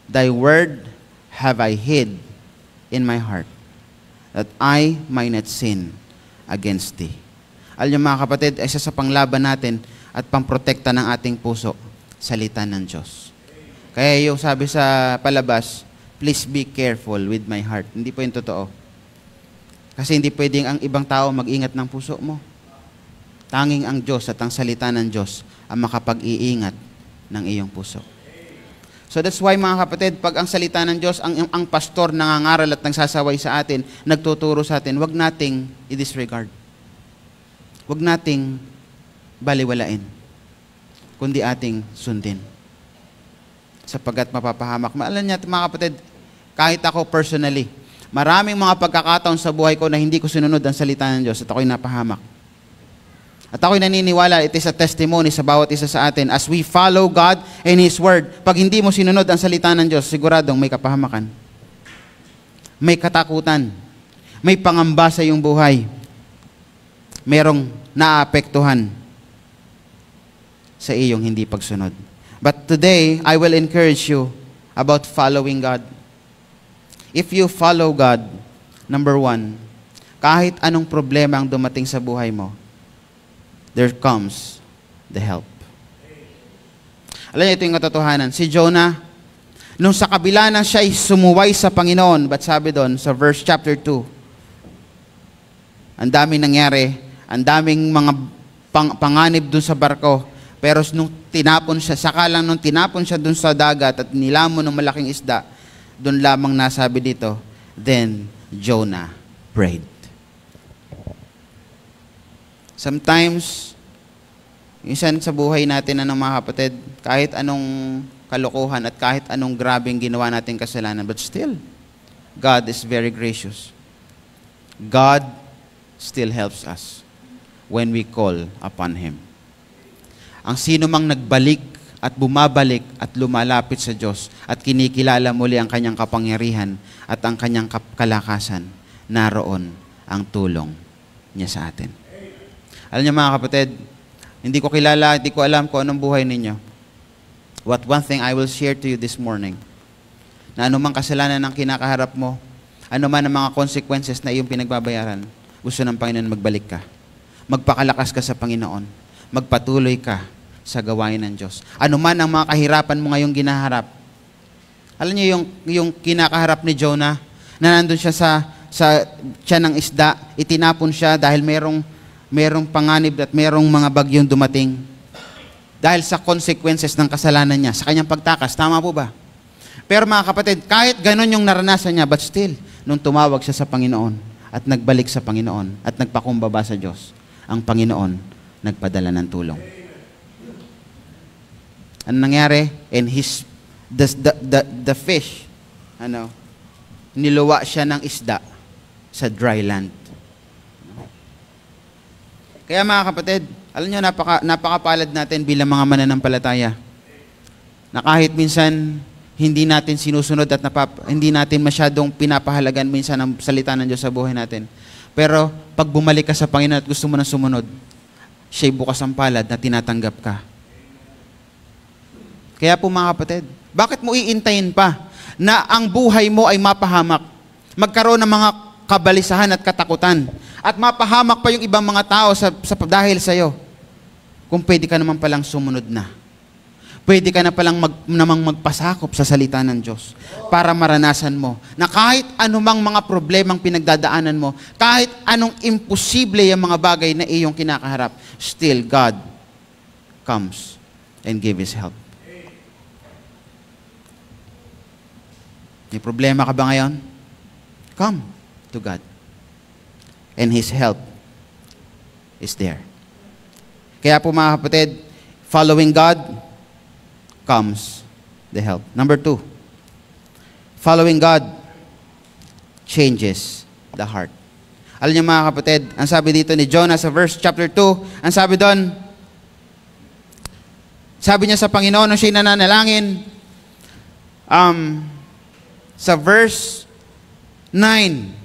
[SPEAKER 2] "Thy word have I hid in my heart, that I might not sin against thee." Alam niyo mga kapatid, isa sa panglaban natin at pamprotekta ng ating puso, salita ng Diyos. Kaya yung sabi sa palabas, please be careful with my heart. Hindi po yung totoo. Kasi hindi pwedeng ang ibang tao mag-ingat ng puso mo. Tanging ang Diyos at ang salita ng Diyos ang makapag-iingat ng iyong puso. So that's why mga kapatid, pag ang salita ng Diyos, ang pastor nangangaral at nagsasaway sa atin, nagtuturo sa atin, wag nating i-disregard. Wag nating baliwalain, kundi ating sundin. Sapagkat mapapahamak. Alam niya, mga kapatid, kahit ako personally, maraming mga pagkakataon sa buhay ko na hindi ko sinunod ang salita ng Diyos at ako'y napahamak. At ako'y naniniwala, it is a testimony sa bawat isa sa atin as we follow God and His Word. Pag hindi mo sinunod ang salita ng Diyos, siguradong may kapahamakan. May katakutan. May pangamba sa iyong buhay. Merong naapektuhan sa iyong hindi pagsunod. But today, I will encourage you about following God. If you follow God, number 1, kahit anong problema ang dumating sa buhay mo, there comes the help. Alam niyo, ito yung katotohanan. Si Jonah, nung sa kabila na siya'y sumuway sa Panginoon, but sabi doon sa verse chapter 2, ang daming nangyari, ang daming mga panganib doon sa barko, pero nung tinapon siya, saka lang nung tinapon siya doon sa dagat at nilamon ng malaking isda, doon lamang nasabi dito, then Jonah prayed. Sometimes, minsan sa buhay natin, mga kapatid, kahit anong kalokohan at kahit anong grabing ginawa natin kasalanan, but still, God is very gracious. God still helps us when we call upon Him. Ang sino mang nagbalik at bumabalik at lumalapit sa Diyos at kinikilala muli ang kanyang kapangyarihan at ang kanyang kalakasan, naroon ang tulong niya sa atin. Alam niyo mga kapatid, hindi ko kilala, hindi ko alam kung anong buhay ninyo. What one thing I will share to you this morning, na anumang kasalanan ang kinakaharap mo, anuman ang mga consequences na iyong pinagbabayaran, gusto ng Panginoon magbalik ka. Magpakalakas ka sa Panginoon. Magpatuloy ka sa gawain ng Diyos. Anuman ang mga kahirapan mo ngayong ginaharap. Alam niyo yung kinakaharap ni Jonah, na nandun siya sa tiyan ng isda, itinapon siya dahil merong panganib at merong mga bagyong dumating. Dahil sa consequences ng kasalanan niya, sa kanyang pagtakas. Tama po ba? Pero mga kapatid, kahit ganun yung naranasan niya, but still, nung tumawag siya sa Panginoon at nagbalik sa Panginoon at nagpakumbaba sa Diyos, ang Panginoon nagpadala ng tulong. Ano nangyari? And the fish, niluwa siya ng isda sa dry land. Kaya mga kapatid, alam niyo, napakapalad natin bilang mga mananampalataya na kahit minsan hindi natin sinusunod at hindi natin masyadong pinapahalagan minsan ang salita ng Diyos sa buhay natin. Pero pag bumalik ka sa Panginoon at gusto mo na sumunod, siya'y bukas ang palad na tinatanggap ka. Kaya po mga kapatid, bakit mo iintayin pa na ang buhay mo ay mapahamak? Magkaroon ng mga kabalisahan at katakutan. At mapahamak pa yung ibang mga tao dahil sa'yo. Kung pwede ka naman palang sumunod na. Pwede ka na palang namang magpasakop sa salita ng Diyos para maranasan mo na kahit anumang mga problemang pinagdadaanan mo, kahit anong imposible yung mga bagay na iyong kinakaharap, still God comes and give His help. May problema ka ba ngayon? Come to God. And His help is there. Kaya po mga kapatid, following God comes the help. Number 2, following God changes the heart. Alam niyo mga kapatid, ang sabi dito ni Jonah sa chapter 2, ang sabi doon, sabi niya sa Panginoon nung siya'y nananalangin, sa verse 9,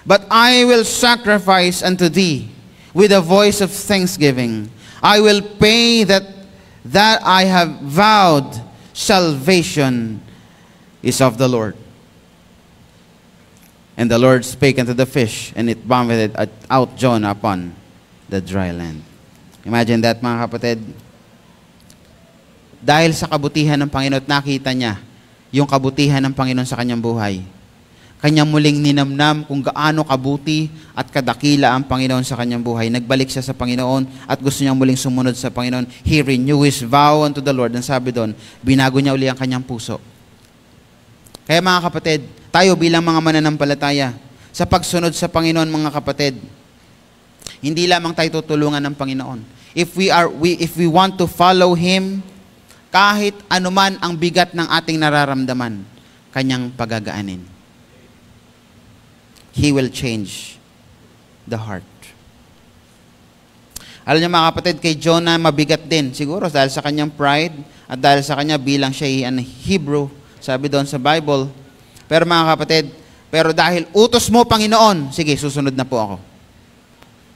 [SPEAKER 2] but I will sacrifice unto thee with a voice of thanksgiving. I will pay that I have vowed. Salvation is of the Lord. And the Lord spake unto the fish, and it vomited out Jonah upon the dry land. Imagine that mga kapatid. Dahil sa kabutihan ng Panginoon at nakita niya yung kabutihan ng Panginoon sa kanyang buhay, kanya muling ninamnam kung gaano kabuti at kadakila ang Panginoon sa kanyang buhay. Nagbalik siya sa Panginoon at gusto niyang muling sumunod sa Panginoon. He renewed his vow unto the Lord. Ang sabi doon, binago niya uli ang kanyang puso. Kaya mga kapatid, tayo bilang mga mananampalataya, sa pagsunod sa Panginoon mga kapatid, hindi lamang tayo tutulungan ng Panginoon. If we want to follow Him, kahit anuman ang bigat ng ating nararamdaman, kanyang pagagaanin. He will change the heart. Alam niyo mga kapatid, kay Jonah mabigat din. Siguro dahil sa kanyang pride at dahil sa kanya bilang siya ay Hebrew, sabi doon sa Bible. Pero mga kapatid, dahil utos mo Panginoon, sige, susunod na po ako.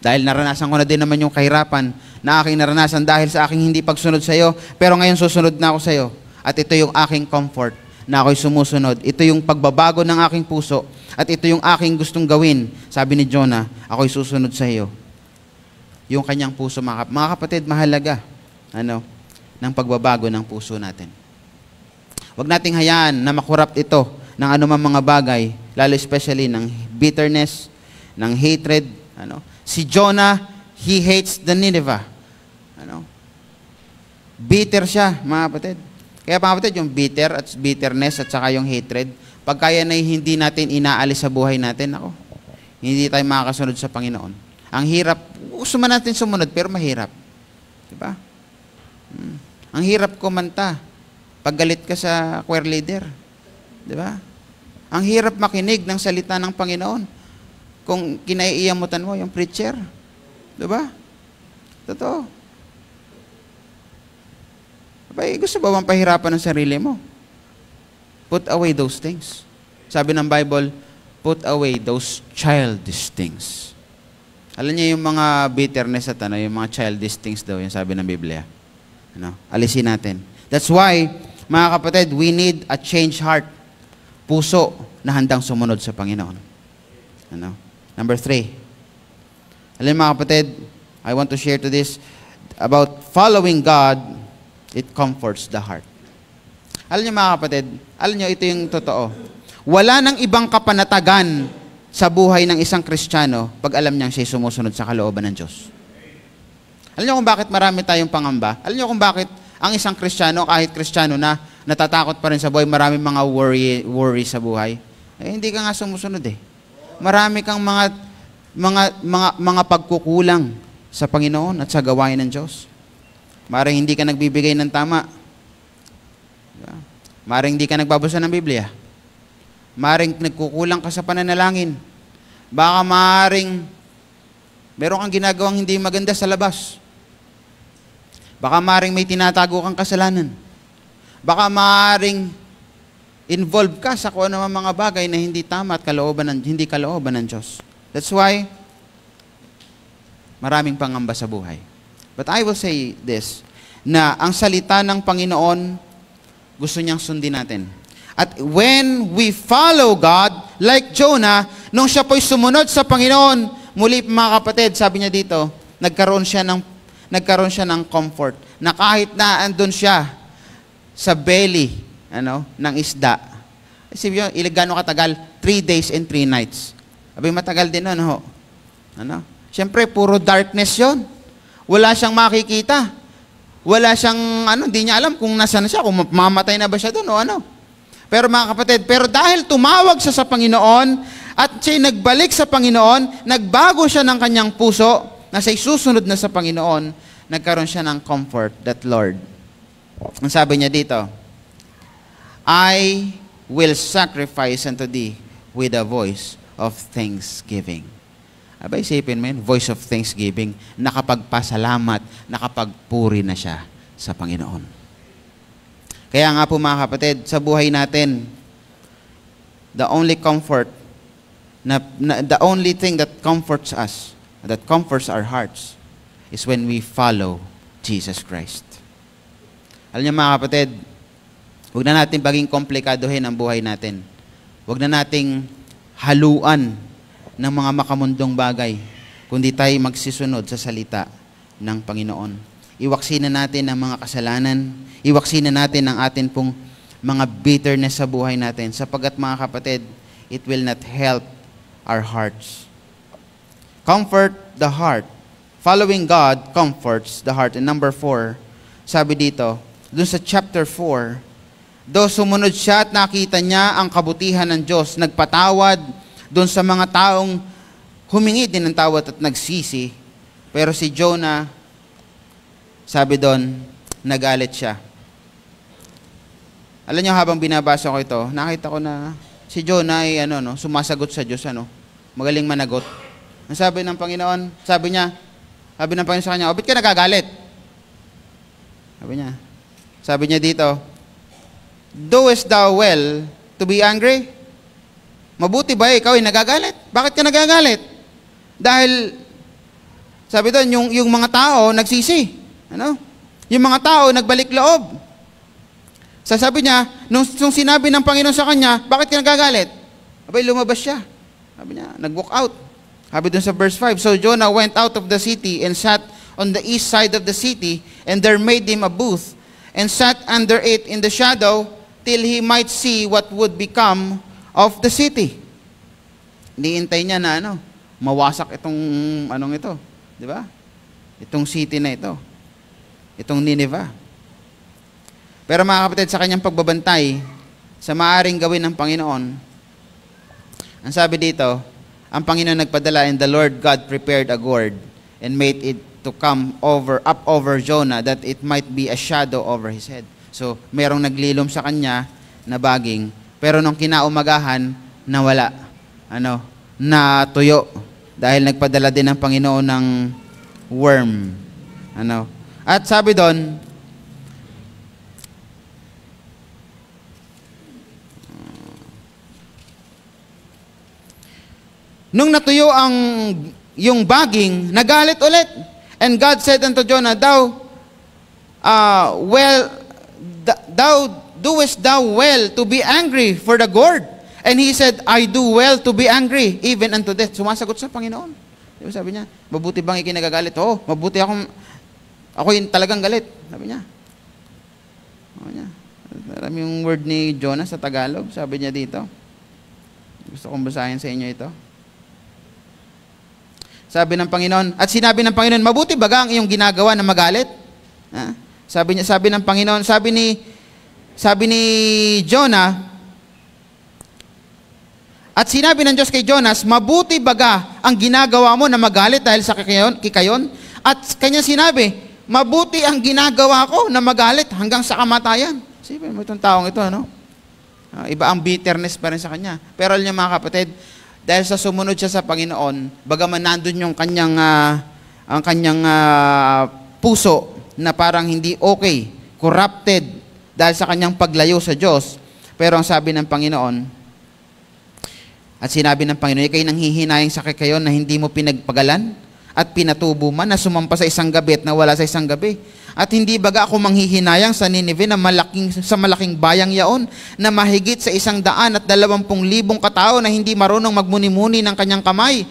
[SPEAKER 2] Dahil naranasan ko na din naman yung kahirapan na aking naranasan dahil sa aking hindi pagsunod sa iyo, pero ngayon susunod na ako sa iyo. At ito yung aking comfort na ako'y sumusunod. Ito yung pagbabago ng aking puso. At ito yung aking gustong gawin. Sabi ni Jonah, ako'y susunod sa iyo. Yung kanyang puso, mga kapatid, mahalaga ng pagbabago ng puso natin. Huwag nating hayaan na makorrupt ito ng anumang mga bagay, lalo especially ng bitterness, ng hatred. Si Jonah, he hates the Nineveh. Bitter siya, mga kapatid. Kaya mga kapatid, yung bitterness at saka yung hatred, pagka yan ay hindi natin inaalis sa buhay natin, hindi tayo makakasunod sa Panginoon. Ang hirap, gusto man natin sumunod, pero mahirap. Diba? Ang hirap kumanta pag galit ka sa choir leader. Diba? Ang hirap makinig ng salita ng Panginoon kung kinaiiyamutan mo yung preacher. Diba? Totoo. Gusto ba bang pahirapan ng sarili mo? Put away those things. Sabi ng Bible, put away those childish things. Alam niyo yung mga bitterness at yung mga childish things daw, yung sabi ng Biblia. Alisin natin. That's why, mga kapatid, we need a changed heart. Puso na handang sumunod sa Panginoon. Number 3. Alam mga kapatid, I want to share to this about following God, it comforts the heart. Alam niyo mga kapatid, alam niyo ito yung totoo. Wala nang ibang kapanatagan sa buhay ng isang Kristiyano pag alam niyang siya'y sumusunod sa kalooban ng Diyos. Alam niyo kung bakit marami tayong pangamba? Alam niyo kung bakit ang isang Kristiyano, kahit Kristiyano na, natatakot pa rin sa buhay, maraming mga worry sa buhay? Hindi ka nga sumusunod eh. Marami kang mga pagkukulang sa Panginoon at sa gawain ng Diyos. Maring hindi ka nagbibigay ng tama. Maring hindi ka nagbabasa ng Biblia. Maring nagkukulang ka sa pananalangin. Baka maring meron kang ginagawang hindi maganda sa labas. Baka maring may tinatago kang kasalanan. Baka maring involved ka sa kung ano mga bagay na hindi tama at hindi kalooban ng Diyos. That's why maraming pangamba sa buhay. But I will say this, na ang salita ng Panginoon gusto niyang sundin natin. At when we follow God, like Jonah, nung siya po'y sumunod sa Panginoon, muli mga kapatid, sabi niya dito, nagkaroon siya ng comfort, na kahit na andun siya sa belly ng isda. Isipin niyo, gano'ng katagal? 3 days and 3 nights. Abay, matagal din nun, ho. Siyempre, puro darkness yon. Wala siyang makikita. Wala siyang, hindi niya alam kung nasaan siya, kung mamatay na ba siya doon o ano. Pero mga kapatid, dahil tumawag siya sa Panginoon at siya'y nagbalik sa Panginoon, nagbago siya ng kanyang puso, na siya'y susunod na sa Panginoon, nagkaroon siya ng comfort that Lord. Ang sabi niya dito, I will sacrifice unto thee with a voice of thanksgiving. Abay, isipin mo yun, voice of thanksgiving, nakapagpasalamat, nakapagpuri na siya sa Panginoon. Kaya nga po mga kapatid, sa buhay natin, the only thing that comforts us, that comforts our hearts, is when we follow Jesus Christ. Alam niyo mga kapatid, huwag na natin baging komplikaduhin ang buhay natin. Huwag na nating haluan ng mga makamundong bagay, kundi tayo magsisunod sa salita ng Panginoon. Iwaksina natin ang mga kasalanan, iwaksina natin ang atin pong mga bitterness sa buhay natin, sapagkat mga kapatid, it will not help our hearts. Comfort the heart. Following God comforts the heart. And number 4, sabi dito, dun sa chapter 4, do sumunod siya at nakita niya ang kabutihan ng Diyos, nagpatawad dun sa mga taong humingi din ng tawad at nagsisi. Pero si Jonah, sabi doon, nagalit siya. Alam niyo, habang binabasa ko ito, nakita ko na si Jonah ay sumasagot sa Diyos, magaling managot. Ang sabi ng Panginoon, sabi ng Panginoon sa kanya, o ba't ka nagagalit? Sabi niya dito, doest thou well to be angry? Mabuti ba ikaw ay nagagalit? Bakit ka nagagalit? Dahil, sabi doon, yung mga tao nagsisi. Yung mga tao nagbalik loob. Sabi niya, nung sinabi ng Panginoon sa kanya, bakit ka nagagalit? Abay, lumabas siya. Sabi niya, nag-walk out. Sabi dun sa verse 5, so Jonah went out of the city and sat on the east side of the city, and there made him a booth, and sat under it in the shadow, till he might see what would become of the city. Iniintay niya na mawasak itong ito. Di ba? Itong city na ito. Itong Nineveh. Pero mga kapatid, sa kanyang pagbabantay, sa maaaring gawin ng Panginoon, ang sabi dito, ang Panginoon nagpadala, and the Lord God prepared a gourd and made it to come up over Jonah, that it might be a shadow over his head. So, merong naglilom sa kanya na baging, pero nung kinaumagahan, nawala. Natuyo. Dahil nagpadala din ng Panginoon ng worm. At sabi doon, nung natuyo ang yung baging, nagalit ulit. And God said unto Jonah, thou doest thou well to be angry for the gourd. And he said, I do well to be angry, even unto death. Sumasagot sa Panginoon. Diba sabi niya, mabuti bang ikinagagalit? Oo, mabuti ako yung talagang galit. Sabi niya. Alam yung word ni Jonah sa Tagalog, sabi niya dito. Gusto kong basahin sa inyo ito. Sabi ng Panginoon, at sinabi ng Panginoon, mabuti baga ang iyong ginagawa na magalit? Sabi ng Panginoon, sabi ni Jonah, at sinabi ng Diyos kay Jonas, mabuti baga ang ginagawa mo na magalit dahil sa kikayon? At kanya sinabi, mabuti ang ginagawa ko na magalit hanggang sa kamatayan. Sipin mo itong taong ito, ano? Iba ang bitterness pa rin sa kanya. Pero alam niyo mga kapatid, dahil sa sumunod siya sa Panginoon, bagaman nandun yung ang kanyang puso na parang hindi okay, corrupted dahil sa kanyang paglayo sa Diyos. Pero ang sabi ng Panginoon, at sinabi ng Panginoon, ikay nanghihinayang sa kikayon na hindi mo pinagpagalan at pinatubo man na sumampa sa isang gabi at nawala sa isang gabi. At hindi baga ako manghihinayang sa Nineveh na malaking bayang yaon na mahigit sa 120,000 katao na hindi marunong magmuni-muni ng kanilang kamay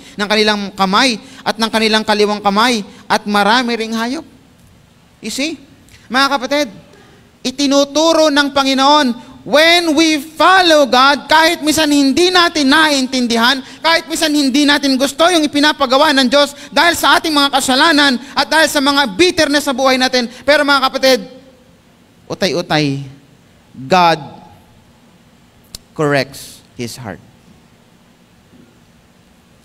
[SPEAKER 2] at ng kanilang kaliwang kamay at marami ring hayop. You see? Mga kapatid, itinuturo ng Panginoon, when we follow God, kahit minsan hindi natin naiintindihan, kahit minsan hindi natin gusto yung ipinapagawa ng Diyos dahil sa ating mga kasalanan at dahil sa mga bitterness sa buhay natin. Pero mga kapatid, utay-utay, God corrects His heart.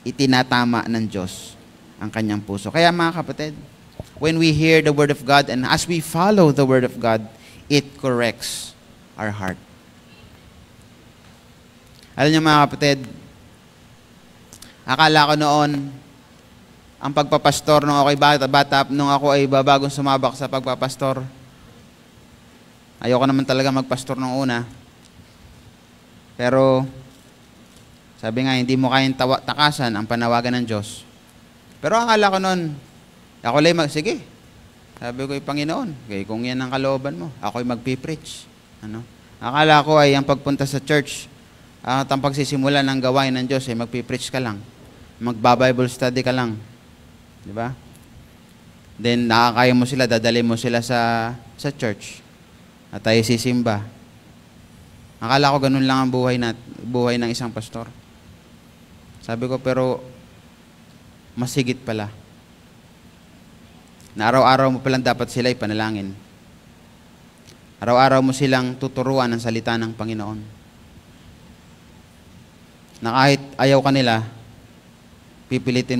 [SPEAKER 2] Itinatama ng Diyos ang kanyang puso. Kaya mga kapatid, when we hear the Word of God and as we follow the Word of God, it corrects our heart. Alam niyo mga kapatid, akala ko noon, ang pagpapastor nung ako ay bata, nung ako ay bagong sumabak sa pagpapastor, ayoko naman talaga magpastor nung una. Pero, sabi nga, hindi mo kayang takasan ang panawagan ng Diyos. Pero akala ko noon, ako lang sige. Sabi ko, Panginoon, okay, kung yan ang kalooban mo, ako'y magpipreach. Akala ko ay ang pagpunta sa church, at ang pagsisimula ng gawain ng Diyos ay magpipreach ka lang. Magba-Bible study ka lang. Di ba? Then, nakakaya mo sila, dadali mo sila sa church. At tayo sisimba. Akala ko ganun lang ang buhay ng isang pastor. Sabi ko, pero masigit pala. Na araw-araw mo palang dapat sila ipanalangin. Araw-araw mo silang tuturuan ang salita ng Panginoon. Na kahit ayaw ka nila, pipilitin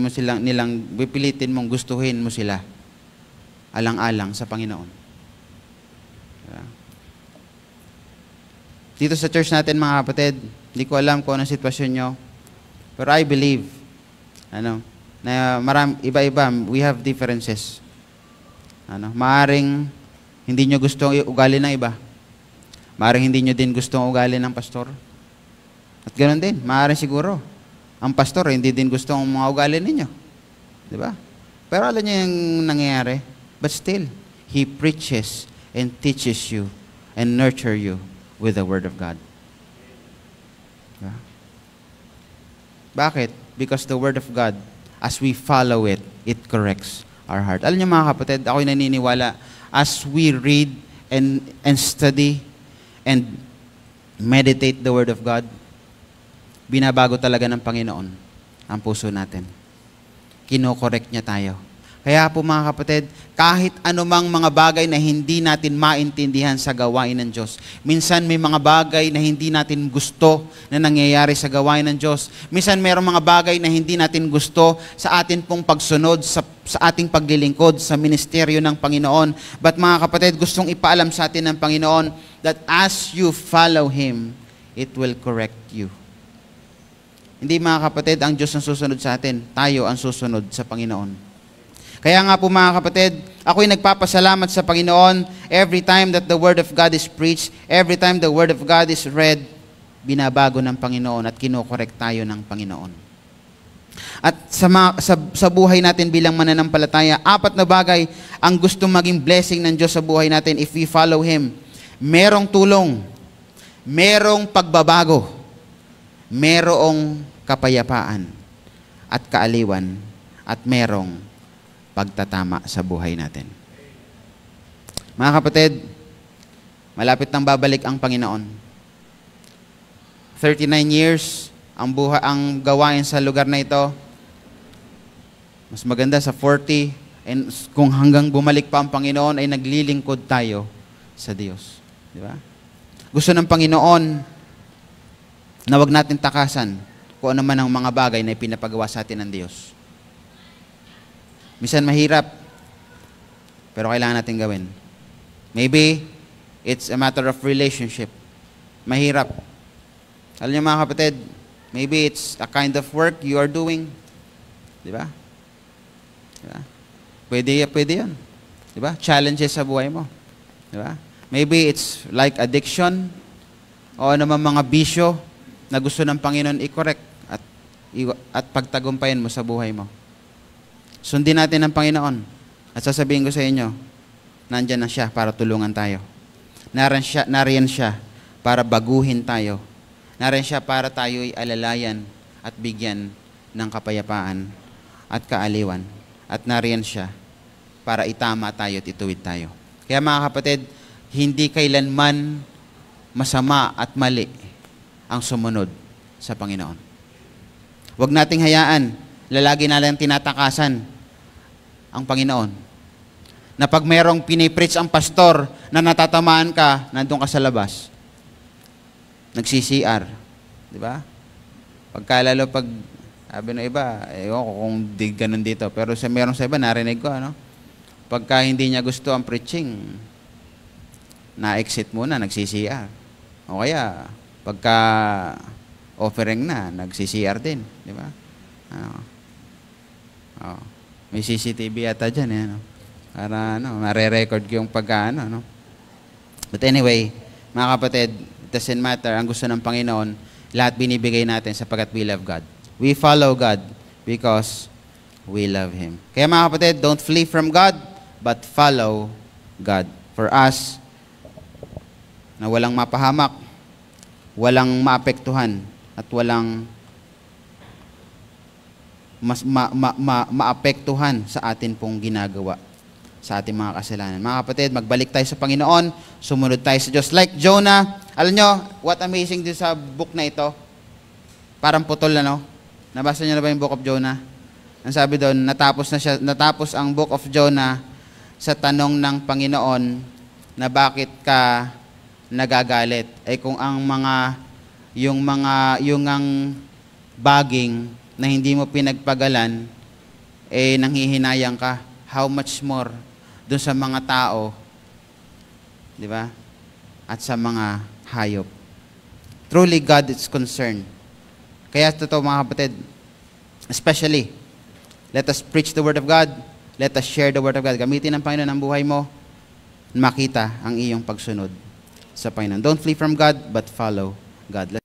[SPEAKER 2] mong gustuhin mo sila alang-alang sa Panginoon. Dito sa church natin mga kapatid, hindi ko alam kung anong sitwasyon nyo, pero I believe na iba-iba, we have differences. Maaring hindi nyo gusto ang ugali ng iba. Maaring hindi nyo din gusto ang ugali ng pastor. At ganoon din, maaring siguro, ang pastor hindi din gusto ang mga ugali ninyo. Di ba? Pero alam niyo yung nangyayari. But still, He preaches and teaches you and nurture you with the Word of God. Diba? Bakit? Because the Word of God, as we follow it, it corrects our heart. Alam niyo mga kapatid, ako'y naniniwala, as we read and study and meditate the Word of God, binabago talaga ng Panginoon ang puso natin. Kino-correct niya tayo. Kaya po mga kapatid, kahit anumang mga bagay na hindi natin maintindihan sa gawain ng Diyos. Minsan may mga bagay na hindi natin gusto na nangyayari sa gawain ng Diyos. Minsan mayroong mga bagay na hindi natin gusto sa atin pong pagsunod, sa ating paglilingkod, sa ministeryo ng Panginoon. But mga kapatid, gustong ipaalam sa atin ng Panginoon that as you follow Him, it will correct you. Hindi mga kapatid, ang Diyos ang susunod sa atin. Tayo ang susunod sa Panginoon. Kaya nga po mga kapatid, ako'y nagpapasalamat sa Panginoon every time that the Word of God is preached, every time the Word of God is read, binabago ng Panginoon at kinokorek tayo ng Panginoon. At sa buhay natin bilang mananampalataya, 4 na bagay ang gusto maging blessing ng Diyos sa buhay natin if we follow Him. Merong tulong, merong pagbabago, merong kapayapaan at kaaliwan, at merong pagtatama sa buhay natin. Mga kapatid, malapit nang babalik ang Panginoon. 39 years ang gawain sa lugar na ito. Mas maganda sa 40, and kung hanggang bumalik pa ang Panginoon ay naglilingkod tayo sa Diyos. Di ba? Gusto ng Panginoon na wag natin takasan kung ano man ang mga bagay na ipinapagawa sa atin ng Diyos. Minsan mahirap, pero kailangan natin gawin. Maybe it's a matter of relationship. Mahirap. Alam niyo mga kapatid, maybe it's a kind of work you are doing. Di ba? Diba? Pwede yun. Diba? Challenges sa buhay mo. Diba? Maybe it's like addiction o naman mga bisyo na gusto ng Panginoon i-correct at pagtagumpayan mo sa buhay mo. Sundin natin ang Panginoon at sasabihin ko sa inyo, nandyan na siya para tulungan tayo. Nariyan siya para baguhin tayo. Nariyan siya para tayo'y alalayan at bigyan ng kapayapaan at kaaliwan. At nariyan siya para itama tayo at ituwid tayo. Kaya mga kapatid, hindi kailanman masama at mali ang sumunod sa Panginoon. Huwag nating hayaan, lalagi na lang tinatakasan ang Panginoon. Na pag mayroong pinipreach ang pastor na natatamaan ka, nandun ka sa labas. Nag-CCR. Di ba? Pagkalalo pag sabi ng iba, ewan ko kung di ganun dito. Pero meron sa iba, narinig ko, ano? Pagka hindi niya gusto ang preaching, na-exit muna, nag-CCR. O kaya, pagka offering na, nag-CCR din. Di ba? Ano? Oh. May CCTV yata dyan, eh, ano? Para, mare-record ko yung pagka, ano? But anyway, mga kapatid, it doesn't matter. Ang gusto ng Panginoon, lahat binibigay natin sapagkat we love God. We follow God because we love Him. Kaya mga kapatid, don't flee from God, but follow God. For us, na walang mapahamak, walang maapektuhan, at walang maapektuhan sa atin pong ginagawa, sa ating mga kasalanan. Mga kapatid, magbalik tayo sa Panginoon, sumunod tayo sa Diyos. Like Jonah, alam nyo, what amazing din sa book na ito, parang putol na, no? Nabasa niyo na ba yung Book of Jonah? Ang sabi doon, natapos ang Book of Jonah sa tanong ng Panginoon na bakit ka nagagalit. Ay kung yung baging na hindi mo pinagpagalan, nanghihinayang ka. How much more doon sa mga tao, di ba? At sa mga hayop. Truly, God is concerned. Kaya totoo mga kapatid, especially, let us preach the Word of God, let us share the Word of God. Gamitin ng Panginoon ang buhay mo, makita ang iyong pagsunod sa Panginoon. Don't flee from God, but follow God.